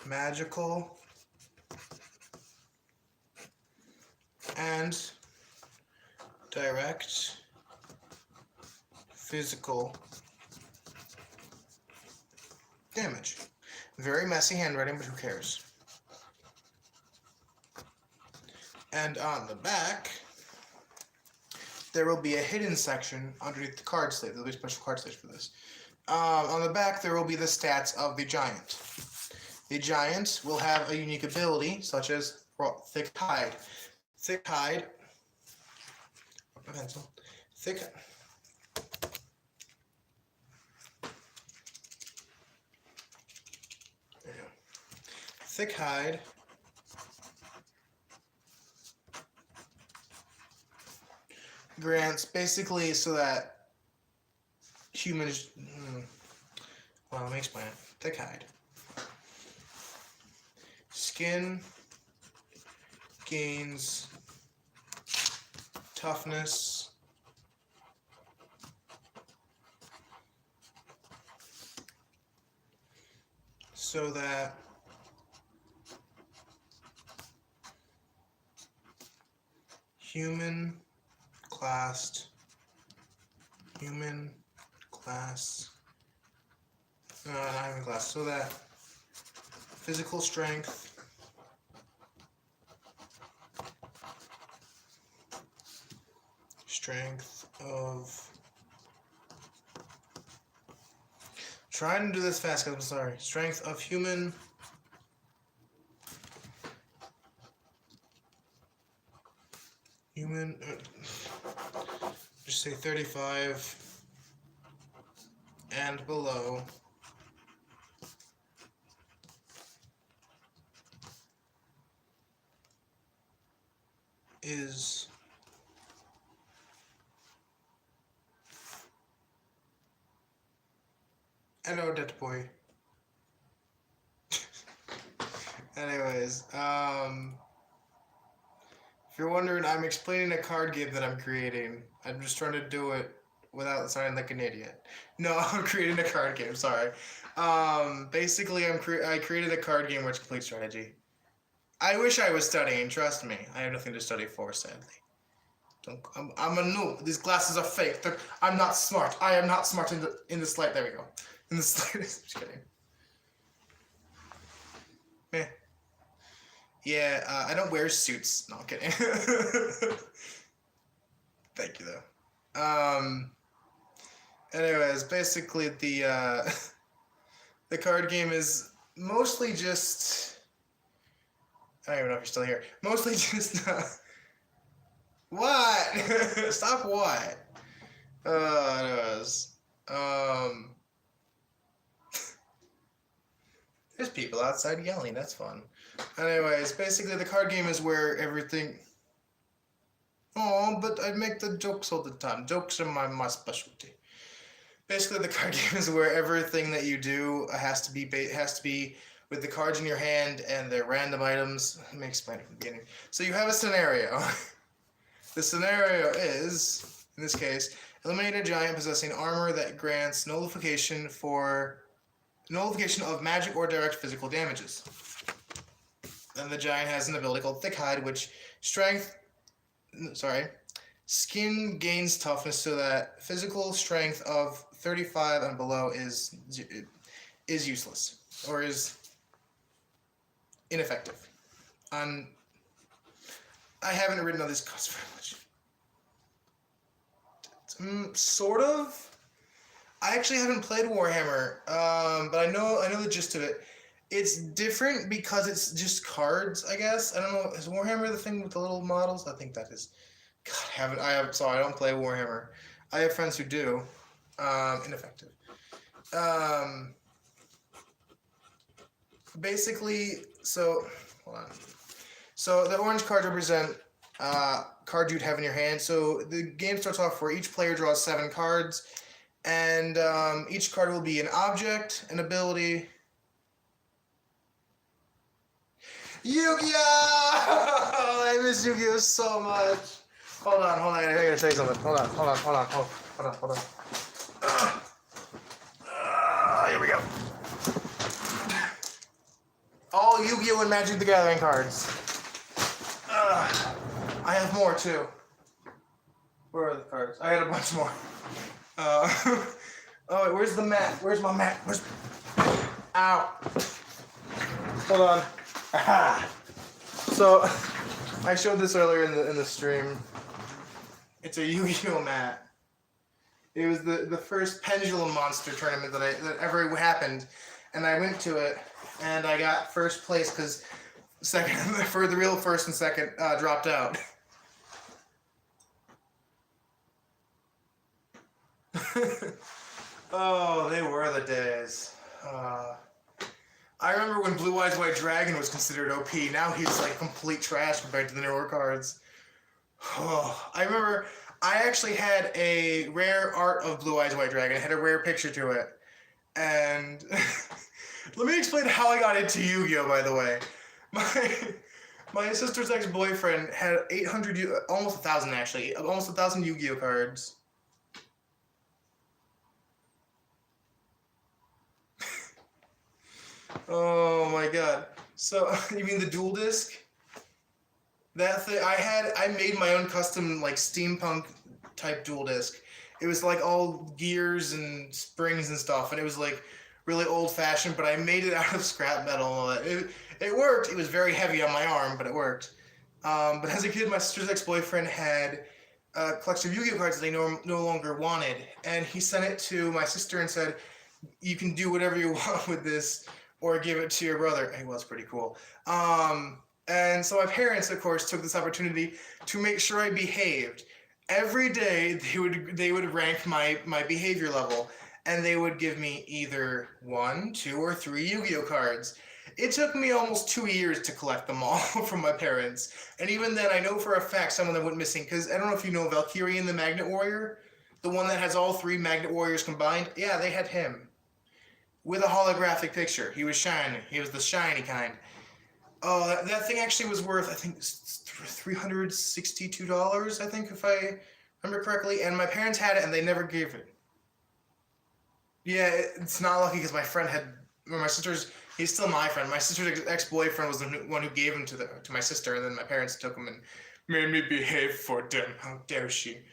magical and direct physical damage. Very messy handwriting, but who cares? And on the back, there will be a hidden section underneath the card sleeve. There'll be a special card sleeve for this. On the back, there will be the stats of the giant. The giant will have a unique ability, such as thick hide. Thick hide. A pencil. Thick. There you go. Thick hide. Grants basically so that humans. Well, let me explain it. Thick hide. Skin gains toughness so that human class. Not even class. So that physical strength. Strength of. Trying to do this fast, I'm sorry. Strength of human. Just say 35 and below is hello, that boy. Anyways, if you're wondering, I'm explaining a card game that I'm creating. I'm just trying to do it without sounding like an idiot. No, I'm creating a card game. Sorry. Basically, I created a card game where it's complete strategy. I wish I was studying. Trust me, I have nothing to study for. Sadly, I'm a noob. These glasses are fake. I'm not smart. I am not smart in the slide. There we go. In the slightest. Just kidding. Meh. Yeah, I don't wear suits. No, I'm kidding. Thank you, though. Anyways, basically the the card game is mostly just. I don't even know if you're still here. Mostly just. What? Stop what? Anyways. There's people outside yelling. That's fun. Anyways, basically the card game is where everything. Oh, but I make the jokes all the time. Jokes are my specialty. Basically, the card game is where everything that you do has to be with the cards in your hand and their random items. Let me explain it from the beginning. So you have a scenario. The scenario is, in this case, eliminate a giant possessing armor that grants nullification of magic or direct physical damages. Then the giant has an ability called Thick Hide, which skin gains toughness so that physical strength of 35 and below is useless or is ineffective. I haven't written on these cards very much. Sort of. I actually haven't played Warhammer, but I know the gist of it. It's different because it's just cards, I guess. I don't know. Is Warhammer the thing with the little models? I think that is. God, I don't play Warhammer. I have friends who do. Ineffective. Basically, hold on. So the orange cards represent cards you'd have in your hand. So the game starts off where each player draws 7 cards, and each card will be an object, an ability. Yu-Gi-Oh! I miss Yu-Gi-Oh so much. Hold on. I gotta tell you something. Hold on. Here we go. All Yu-Gi-Oh and Magic the Gathering cards. I have more too. Where are the cards? I had a bunch more. Oh wait, where's the mat? Where's my mat? Ow. Hold on. Aha. So I showed this earlier in the stream. It's a Yu-Gi-Oh mat. It was the first pendulum monster tournament that ever happened, and I went to it and I got first place because for the real first and second dropped out. Oh, they were the days. I remember when Blue Eyes White Dragon was considered OP. Now he's like complete trash compared to the newer cards. Oh, I remember I actually had a rare art of Blue Eyes White Dragon. It had a rare picture to it. And let me explain how I got into Yu-Gi-Oh, by the way. My sister's ex-boyfriend had 800, almost 1,000 actually, almost 1,000 Yu-Gi-Oh cards. Oh my god. So, you mean the dual disc? That thing, I made my own custom, like, steampunk type dual disc. It was like all gears and springs and stuff, and it was like really old fashioned. But I made it out of scrap metal. It worked. It was very heavy on my arm, but it worked. But as a kid, my sister's ex-boyfriend had a collection of Yu-Gi-Oh cards that they no longer wanted, and he sent it to my sister and said, "You can do whatever you want with this, or give it to your brother." It was pretty cool. And so my parents, of course, took this opportunity to make sure I behaved. Every day they would rank my behavior level, and they would give me either 1, 2, or 3 Yu-Gi-Oh cards. It took me almost 2 years to collect them all from my parents, and even then, I know for a fact some of them went missing. Because I don't know if you know Valkyrian the Magnet Warrior, the one that has all 3 Magnet Warriors combined. Yeah, they had him with a holographic picture. He was shiny. He was the shiny kind. Oh, that thing actually was worth, I think, $362, I think, if I remember correctly. And my parents had it, and they never gave it. Yeah, it's not lucky because my friend had, or my sister's, he's still my friend. My sister's ex-boyfriend was the one who gave him to my sister, and then my parents took him and made me behave for them. How dare she?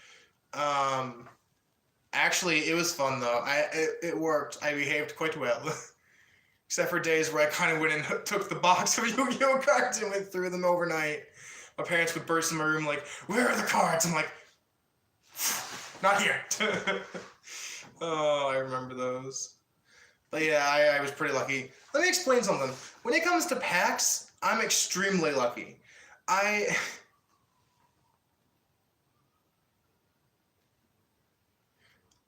Actually, it was fun, though. It worked. I behaved quite well. Except for days where I kind of went and took the box of Yu-Gi-Oh cards and went through them overnight. My parents would burst in my room like, "Where are the cards?" I'm like, "Not here." Oh, I remember those. But yeah, I was pretty lucky. Let me explain something. When it comes to packs, I'm extremely lucky.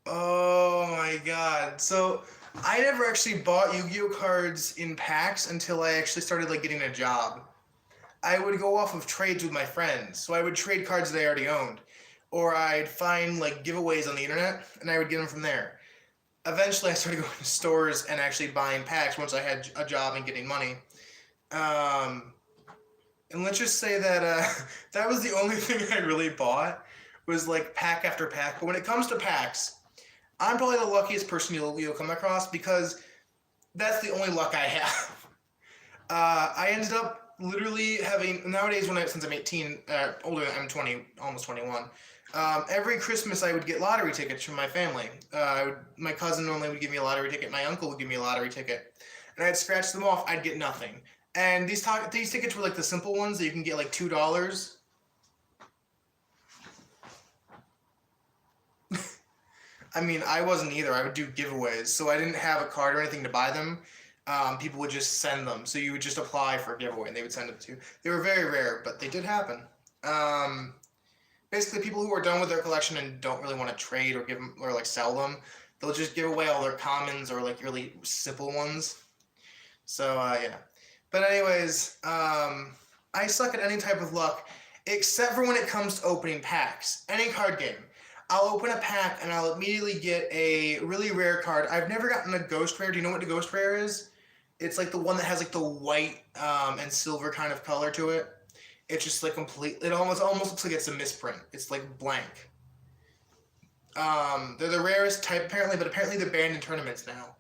Oh my god. So I never actually bought Yu-Gi-Oh cards in packs until I actually started like getting a job. I would go off of trades with my friends. So I would trade cards that I already owned. Or I'd find like giveaways on the internet and I would get them from there. Eventually I started going to stores and actually buying packs once I had a job and getting money. And let's just say that that was the only thing I really bought was like pack after pack. But when it comes to packs, I'm probably the luckiest person you'll come across because that's the only luck I have. I ended up literally having nowadays since I'm 18, older, I'm 20, almost 21. Every Christmas I would get lottery tickets from my family. My cousin normally would give me a lottery ticket. My uncle would give me a lottery ticket, and I'd scratch them off. I'd get nothing. And these tickets were like the simple ones that you can get like $2. I mean, I wasn't either. I would do giveaways, so I didn't have a card or anything to buy them. People would just send them, so you would just apply for a giveaway, and they would send it to you. They were very rare, but they did happen. Basically, people who are done with their collection and don't really want to trade or give them or like sell them, they'll just give away all their commons or like really simple ones. So yeah. But anyways, I suck at any type of luck except for when it comes to opening packs. Any card game. I'll open a pack and I'll immediately get a really rare card. I've never gotten a ghost rare. Do you know what the ghost rare is? It's like the one that has like the white and silver kind of color to it. It's just like complete. It almost looks like it's a misprint. It's like blank. They're the rarest type apparently, but apparently they're banned in tournaments now.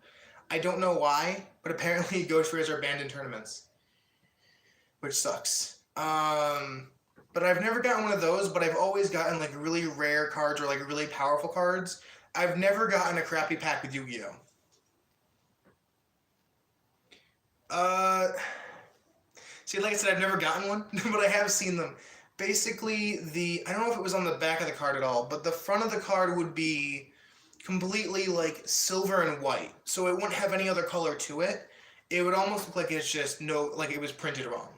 I don't know why, but apparently ghost rares are banned in tournaments, which sucks. But I've never gotten one of those, but I've always gotten like really rare cards or like really powerful cards. I've never gotten a crappy pack with Yu-Gi-Oh. See, like I said, I've never gotten one, but I have seen them. Basically, I don't know if it was on the back of the card at all, but the front of the card would be completely like silver and white, so it wouldn't have any other color to it. It would almost look like it's just like it was printed wrong.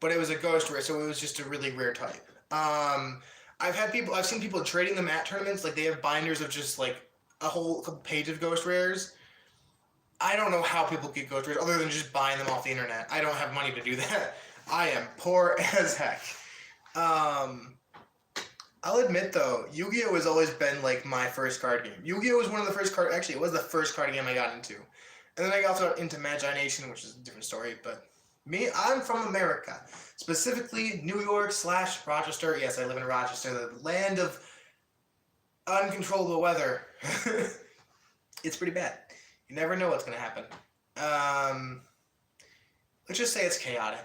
But it was a ghost rare, so it was just a really rare type. I've seen people trading them at tournaments, like they have binders of just like a whole page of ghost rares. I don't know how people get ghost rares other than just buying them off the internet. I don't have money to do that. I am poor as heck. I'll admit though, Yu-Gi-Oh has always been like my first card game. Yu-Gi-Oh was one of the first actually it was the first card game I got into. And then I also got into Magi Nation, which is a different story, but I'm from America, specifically New York / Rochester. Yes, I live in Rochester, the land of uncontrollable weather. It's pretty bad. You never know what's going to happen. Let's just say it's chaotic.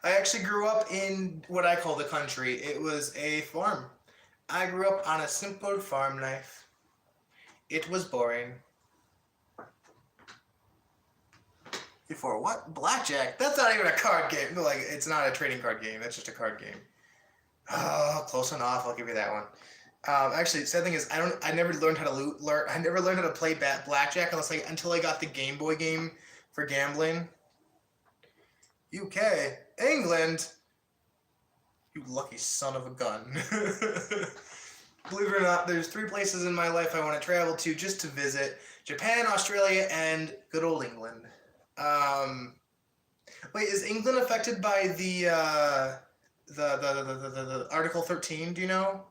I actually grew up in what I call the country. It was a farm. I grew up on a simple farm life. It was boring. Before what? Blackjack? That's not even a card game. Like, it's not a trading card game. That's just a card game. Oh, close enough. I'll give you that one. Actually, sad thing is, I never learned how to I never learned how to play blackjack until I got the Game Boy game for gambling. UK, England. You lucky son of a gun. Believe it or not, there's 3 places in my life I want to travel to just to visit: Japan, Australia, and good old England. Wait, is England affected by the Article 13? Do you know?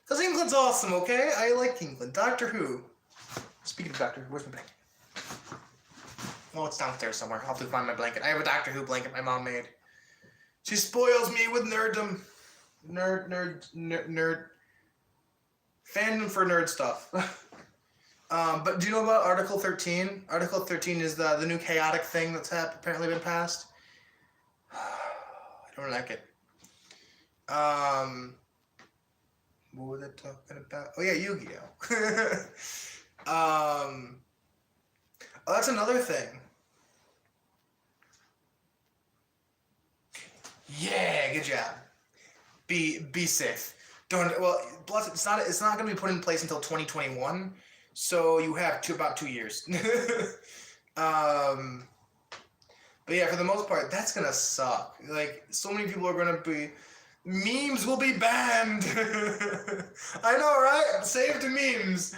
Because England's awesome, okay? I like England. Doctor Who. Speaking of Doctor Who, where's my blanket? Oh, it's downstairs somewhere. I'll have to find my blanket. I have a Doctor Who blanket my mom made. She spoils me with nerddom. Nerd. Fandom for nerd stuff. But do you know about Article 13? Article 13 is the new chaotic thing that's apparently been passed. I don't like it. What were they talking about? Oh yeah, Yu-Gi-Oh! Oh, that's another thing. Yeah, good job. Be safe. Don't. Well, plus it's not going to be put in place until 2021. So you have about 2 years. But yeah, for the most part, that's gonna suck. Like, so many people are gonna be, memes will be banned. I know, right? Save the memes.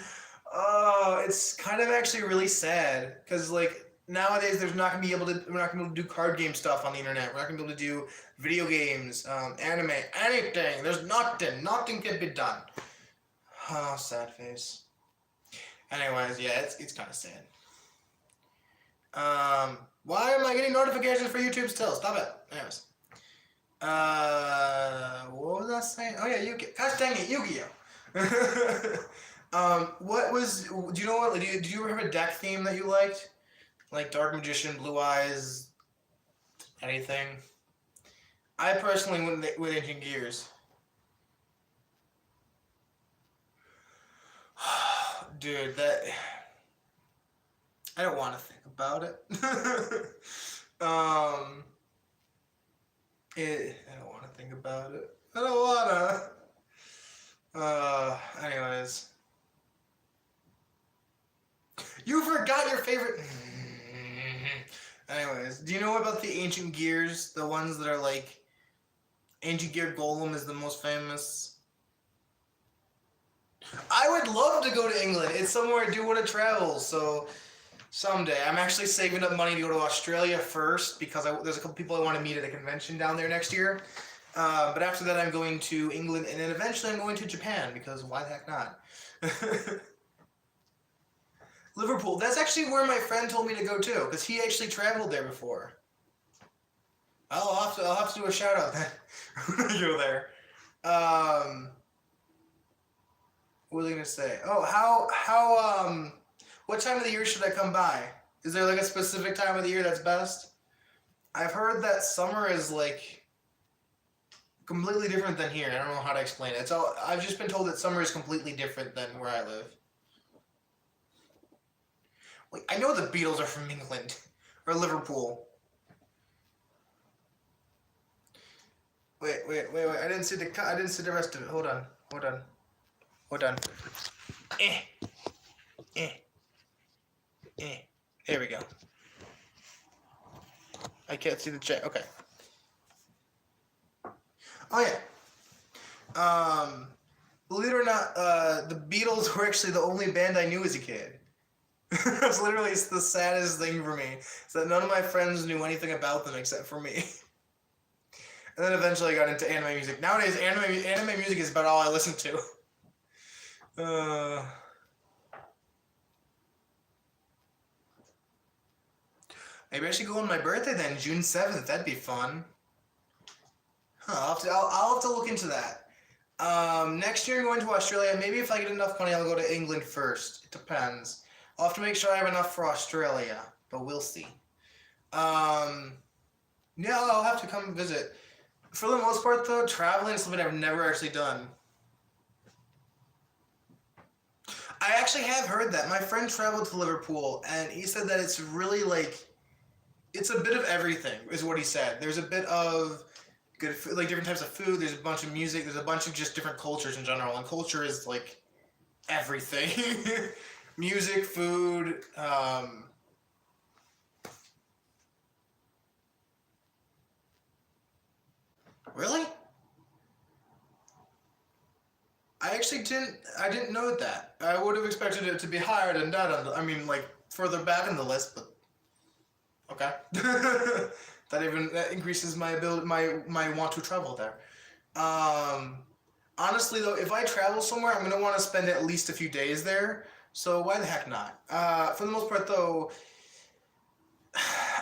It's kind of actually really sad because like nowadays we're not gonna be able to do card game stuff on the internet. We're not gonna be able to do video games, anime, anything. There's nothing can be done. Oh, sad face. Anyways, yeah, it's kind of sad. Why am I getting notifications for YouTube still? Stop it. Anyways. What was I saying? Oh yeah, Yu-Gi-Oh! Gosh dang it, Yu-Gi-Oh! Do you know what, did you ever have a deck theme that you liked? Like Dark Magician, Blue Eyes, anything? I personally went with Ancient Gears. Dude, I don't want to think about it. I don't want to think about it. I don't wanna. Anyways. You forgot your favorite. Anyways, do you know about the Ancient Gears? The ones that are like, Ancient Gear Golem is the most famous. I would love to go to England. It's somewhere I do want to travel, so someday. I'm actually saving up money to go to Australia first because there's a couple people I want to meet at a convention down there next year. But after that, I'm going to England, and then eventually I'm going to Japan because why the heck not? Liverpool. That's actually where my friend told me to go to because he actually traveled there before. I'll have to do a shout out then when I go there. What was I gonna say? Oh, how what time of the year should I come by? Is there like a specific time of the year that's best? I've heard that summer is like completely different than here. I don't know how to explain it. I've just been told that summer is completely different than where I live. Wait, I know the Beatles are from England or Liverpool. Wait. I didn't see the rest of it. Hold on. There we go. I can't see the chat. Okay. Oh yeah. Believe it or not, the Beatles were actually the only band I knew as a kid. It's literally the saddest thing for me. Is that none of my friends knew anything about them except for me. And then eventually I got into anime music. Nowadays, anime music is about all I listen to. Maybe I should go on my birthday then, June 7th. That'd be fun. Huh, I'll have to look into that. Next year I'm going to Australia. Maybe if I get enough money, I'll go to England first. It depends. I'll have to make sure I have enough for Australia, but we'll see. Yeah, I'll have to come visit. For the most part, though, traveling is something I've never actually done. I actually have heard that. My friend traveled to Liverpool, and he said that it's really like, it's a bit of everything, is what he said. There's a bit of good food, like different types of food. There's a bunch of music. There's a bunch of just different cultures in general, and culture is like everything. Music, food. Really? I actually didn't. I didn't know that. I would have expected it to be higher than that. I mean, like further back in the list, but okay. that increases my ability, my want to travel there. Honestly though, if I travel somewhere, I'm gonna want to spend at least a few days there. So why the heck not? For the most part though,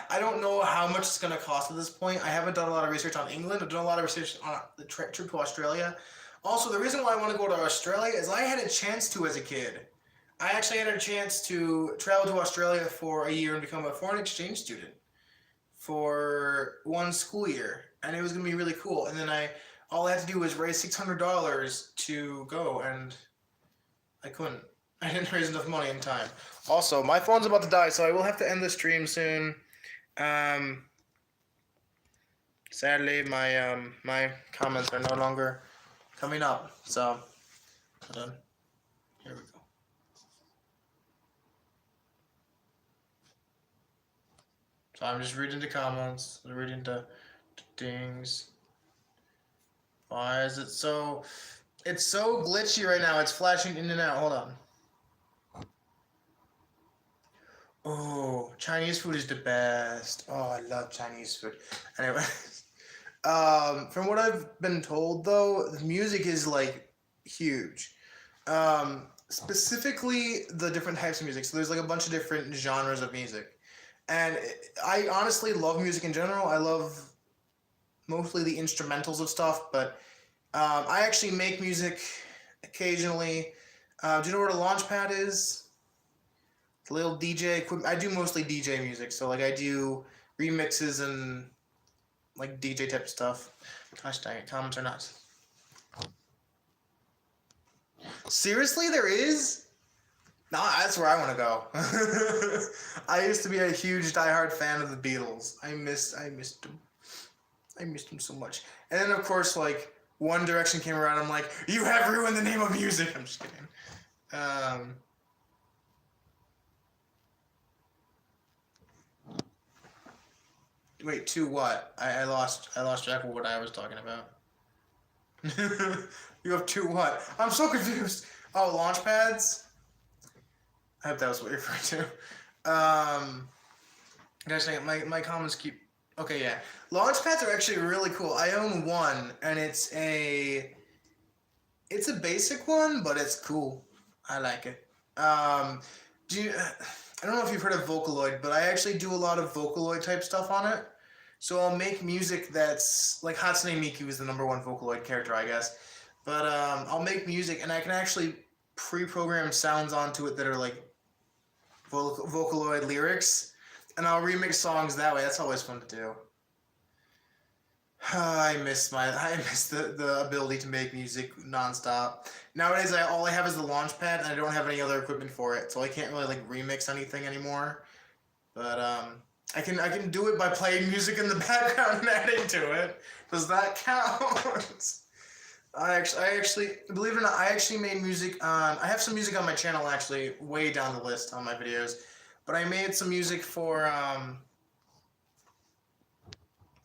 I don't know how much it's gonna cost at this point. I haven't done a lot of research on England. I've done a lot of research on the trip to Australia. Also, the reason why I want to go to Australia is I had a chance to as a kid. I actually had a chance to travel to Australia for a year and become a foreign exchange student for one school year, and it was gonna be really cool. And then all I had to do was raise $600 to go, and I couldn't. I didn't raise enough money in time. Also, my phone's about to die, so I will have to end the stream soon. Sadly, my comments are no longer coming up. So, hold on. Here we go. So I'm just reading the comments, reading the dings. Why is it so? It's so glitchy right now. It's flashing in and out. Hold on. Oh, Chinese food is the best. Oh, I love Chinese food. Anyway, from what I've been told, though, the music is like huge. Specifically, the different types of music. So there's like a bunch of different genres of music, and I honestly love music in general. I love mostly the instrumentals of stuff, but I actually make music occasionally. Do you know where the Launchpad is? The little DJ equipment. I do mostly DJ music, so like I do remixes and like DJ type stuff. Gosh dang it, comments are nuts. Seriously, there is? Nah, that's where I want to go. I used to be a huge diehard fan of the Beatles. I missed them. I missed them so much. And then of course, like One Direction came around. I'm like, you have ruined the name of music. I'm just kidding. Wait, to what? I lost track of what I was talking about. You have two what? I'm so confused. Oh, launch pads? I hope that was what you're referring to. Gosh dang it, my comments keep... Okay, yeah. Launch pads are actually really cool. I own one, and it's a basic one, but it's cool. I like it. I don't know if you've heard of Vocaloid, but I actually do a lot of Vocaloid type stuff on it. So I'll make music that's like Hatsune Miku is the #1 Vocaloid character, I guess. But I'll make music, and I can actually pre-program sounds onto it that are like Vocaloid lyrics, and I'll remix songs that way. That's always fun to do. I miss the ability to make music nonstop. Nowadays, all I have is the Launchpad, and I don't have any other equipment for it, so I can't really like remix anything anymore. But I can do it by playing music in the background and adding to it. Does that count? I actually, believe it or not, I actually made music on... I have some music on my channel, actually, way down the list on my videos. But I made some music for...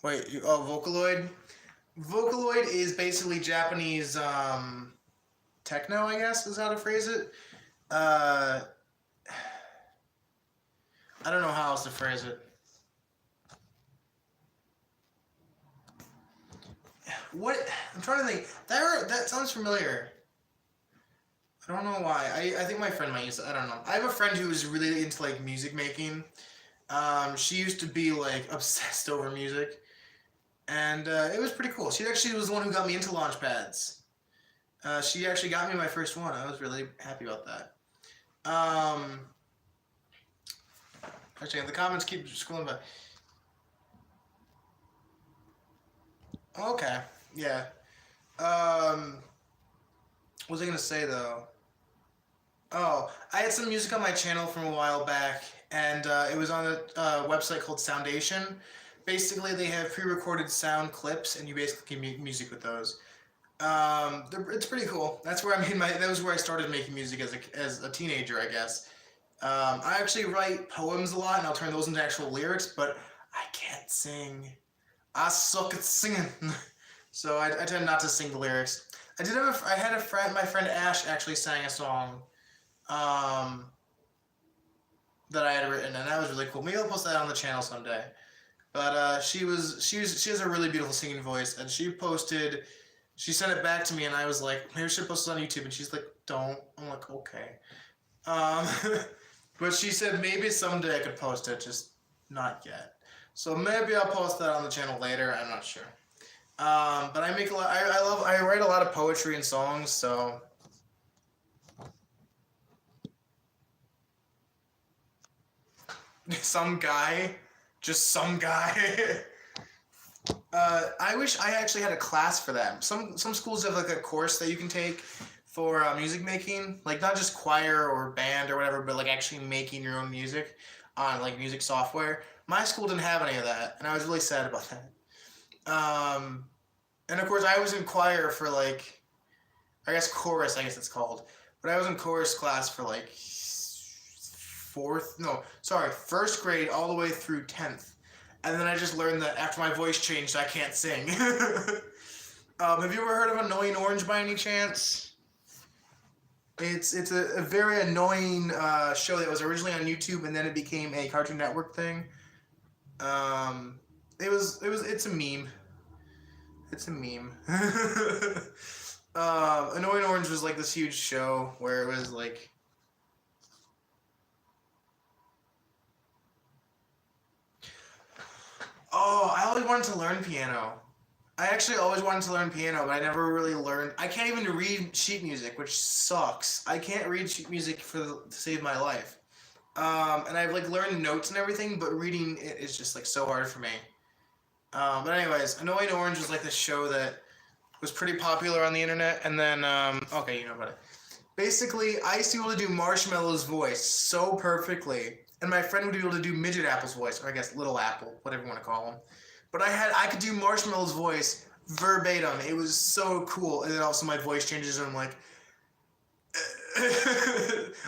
Vocaloid? Vocaloid is basically Japanese techno, I guess, is how to phrase it. I don't know how else to phrase it. What? I'm trying to think. That sounds familiar. I don't know why. I think my friend might use it. I don't know. I have a friend who is really into like music making. She used to be like obsessed over music, and it was pretty cool. She actually was the one who got me into launch pads. She actually got me my first one. I was really happy about that. Actually, the comments keep scrolling by. Okay. Yeah. What was I gonna say though? Oh, I had some music on my channel from a while back, and it was on a website called Soundation. Basically, they have pre-recorded sound clips, and you basically can make music with those. It's pretty cool. That's where I made my. That was where I started making music as a teenager, I guess. I actually write poems a lot, and I'll turn those into actual lyrics, but I can't sing. I suck at singing, so I tend not to sing the lyrics. I had a friend. My friend Ash actually sang a song um, that I had written, and that was really cool. Maybe I'll post that on the channel someday. But she has a really beautiful singing voice, and she sent it back to me, and I was like, maybe we should post it on YouTube, and she's like, don't. I'm like, okay. Um, but she said maybe someday I could post it, just not yet. So maybe I'll post that on the channel later. I'm not sure. But I make a lot. I write a lot of poetry and songs, so. Some guy, just some guy. I wish I actually had a class for that. Some schools have like a course that you can take for music making, like not just choir or band or whatever, but like actually making your own music on like music software. My school didn't have any of that, and I was really sad about that. Um, and of course, I was in choir for like, I guess chorus, I guess it's called, but I was in chorus class for like first grade all the way through 10th. And then I just learned that after my voice changed, I can't sing. Have you ever heard of Annoying Orange by any chance? It's a very annoying show that was originally on YouTube and then it became a Cartoon Network thing. It's a meme. It's a meme. Annoying Orange was like this huge show where it was like. Oh, I always wanted to learn piano. I actually always wanted to learn piano, but I never really learned. I can't even read sheet music, which sucks. I can't read sheet music to save my life. And I've like learned notes and everything, but reading it is just like so hard for me. But anyways, Annoying Orange was like this show that was pretty popular on the internet, and then okay, you know about it. Basically, I used to be able to do Marshmallow's voice so perfectly, and my friend would be able to do Midget Apple's voice, or I guess Little Apple, whatever you want to call him. But I could do Marshmallow's voice verbatim. It was so cool, and then also my voice changes, and I'm like,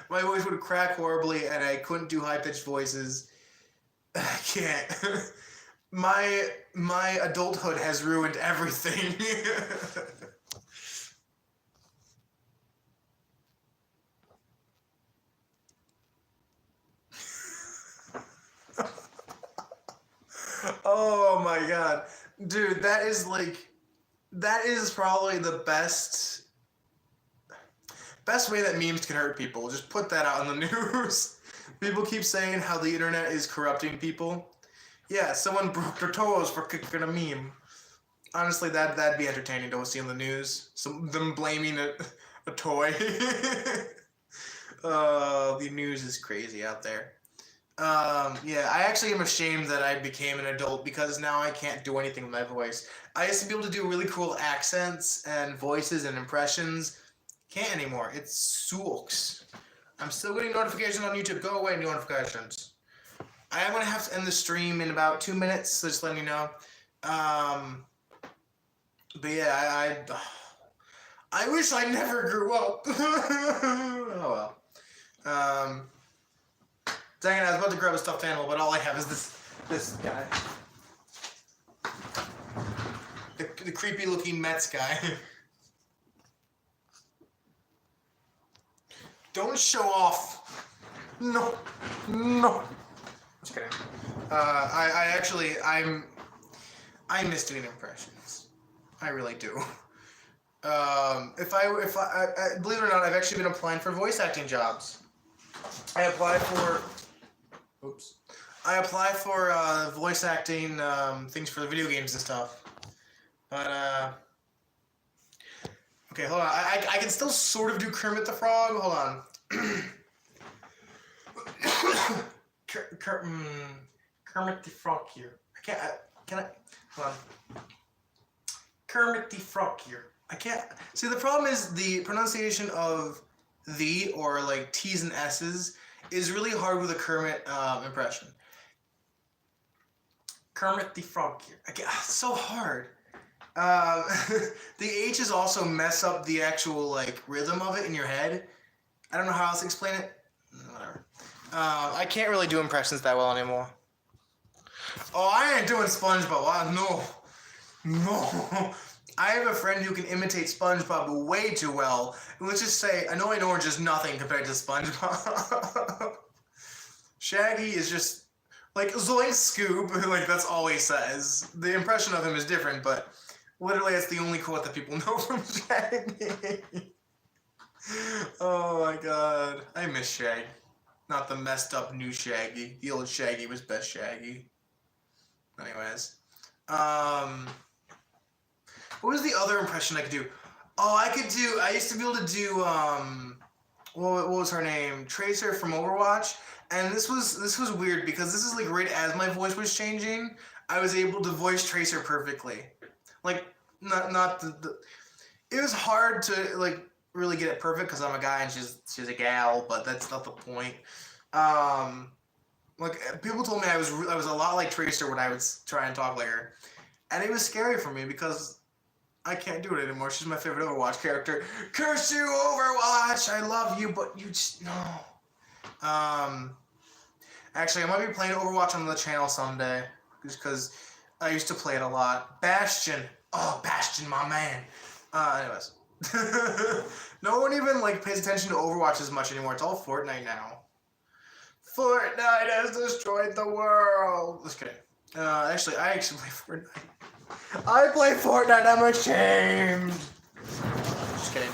my voice would crack horribly, and I couldn't do high pitched voices. I can't. My adulthood has ruined everything. Oh my god. Dude, that is probably the best way that memes can hurt people. Just put that out in the news. People keep saying how the internet is corrupting people. Yeah, someone broke their toes for kicking a meme. Honestly, that'd be entertaining to see in the news. Them blaming a toy. The news is crazy out there. Yeah, I actually am ashamed that I became an adult because now I can't do anything with my voice. I used to be able to do really cool accents and voices and impressions. Can't anymore. It sucks. I'm still getting notifications on YouTube. Go away, notifications. I am going to have to end the stream in about 2 minutes, so just letting you know. But yeah, I wish I never grew up. Oh well. Dang it, I was about to grab a stuffed animal, but all I have is this guy. The creepy looking Mets guy. Don't show off. No. Just kidding. I miss doing impressions. I really do. If I believe it or not, I've actually been applying for voice acting jobs. I apply for voice acting things for the video games and stuff. But okay, hold on. I can still sort of do Kermit the Frog. Hold on. Kermit the Frog here. Can I? Hold on. Kermit the Frog here. I can't... See, the problem is the pronunciation of the, or like T's and S's, is really hard with a Kermit impression. Kermit the Frog here. It's so hard. The H's also mess up the actual like rhythm of it in your head. I don't know how else to explain it. Whatever. I can't really do impressions that well anymore. Oh, I ain't doing SpongeBob. No. I have a friend who can imitate SpongeBob way too well. And let's just say, I know are just nothing compared to SpongeBob. Shaggy is just like Zoink Scoob. Like that's all he says. The impression of him is different, but literally that's the only quote that people know from Shaggy. Oh my god, I miss Shaggy. Not the messed up new Shaggy. The old Shaggy was best Shaggy. Anyways. What was the other impression I could do? Oh, I used to be able to do, what was her name? Tracer from Overwatch. And this was weird because this is like right as my voice was changing, I was able to voice Tracer perfectly. Like, not the it was hard to, like, really get it perfect because I'm a guy and she's a gal, but that's not the point. Like, people told me I was a lot like Tracer when I would try and talk like her. And it was scary for me because I can't do it anymore. She's my favorite Overwatch character. Curse you, Overwatch! I love you, but you just... No. Actually, I might be playing Overwatch on the channel someday. Just because I used to play it a lot. Bastion. Oh, Bastion, my man. Anyways. No one even, like, pays attention to Overwatch as much anymore. It's all Fortnite now. Fortnite has destroyed the world. Just kidding. Actually, I actually play Fortnite. I play Fortnite, I'm ashamed. Just kidding.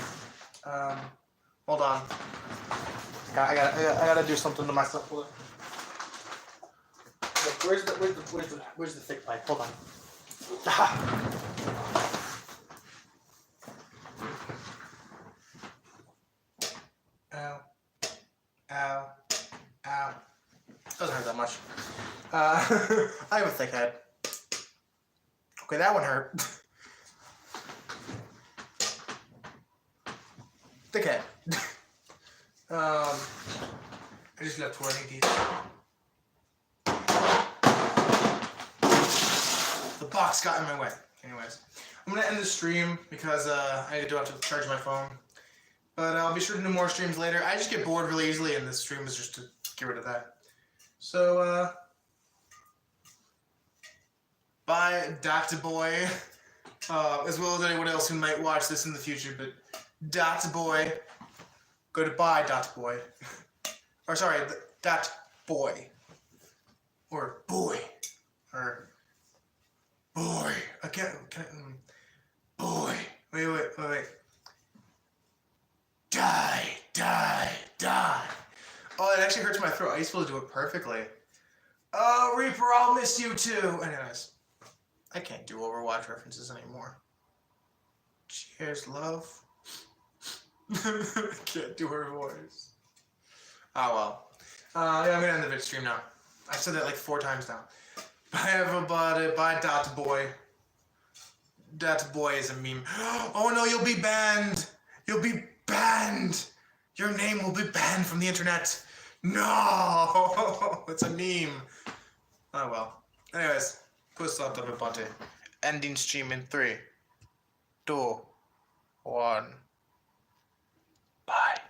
Hold on. I gotta do something to myself. Look, where's the thick pipe? Hold on. Ow. Ow. Ow. Doesn't hurt that much. I have a thick head. Okay, that one hurt. Thick head. I just left twirling these. The box got in my way. Anyways, I'm gonna end the stream because I do have to charge my phone. But I'll be sure to do more streams later. I just get bored really easily, and this stream is just to get rid of that. So, bye, Dr. Boy, as well as anyone else who might watch this in the future, but Dr. Boy, goodbye, Dr. Boy. Or sorry, Dot Boy. Or boy. Or boy. Boy. Wait. Die. Oh, it actually hurts my throat. I used to be able to do it perfectly. Oh, Reaper, I'll miss you too. Anyways, I can't do Overwatch references anymore. Cheers, love. I can't do her voice. Oh well. Yeah, I'm gonna end the vid stream now. I've said that like 4 times now. Bye everybody. Bye Dot Boy. Dot Boy is a meme. Oh no, you'll be banned. You'll be banned. Your name will be banned from the internet. No, it's a meme. Oh well. Anyways, puss out everybody. Ending stream in 3, 2, 1. Bye.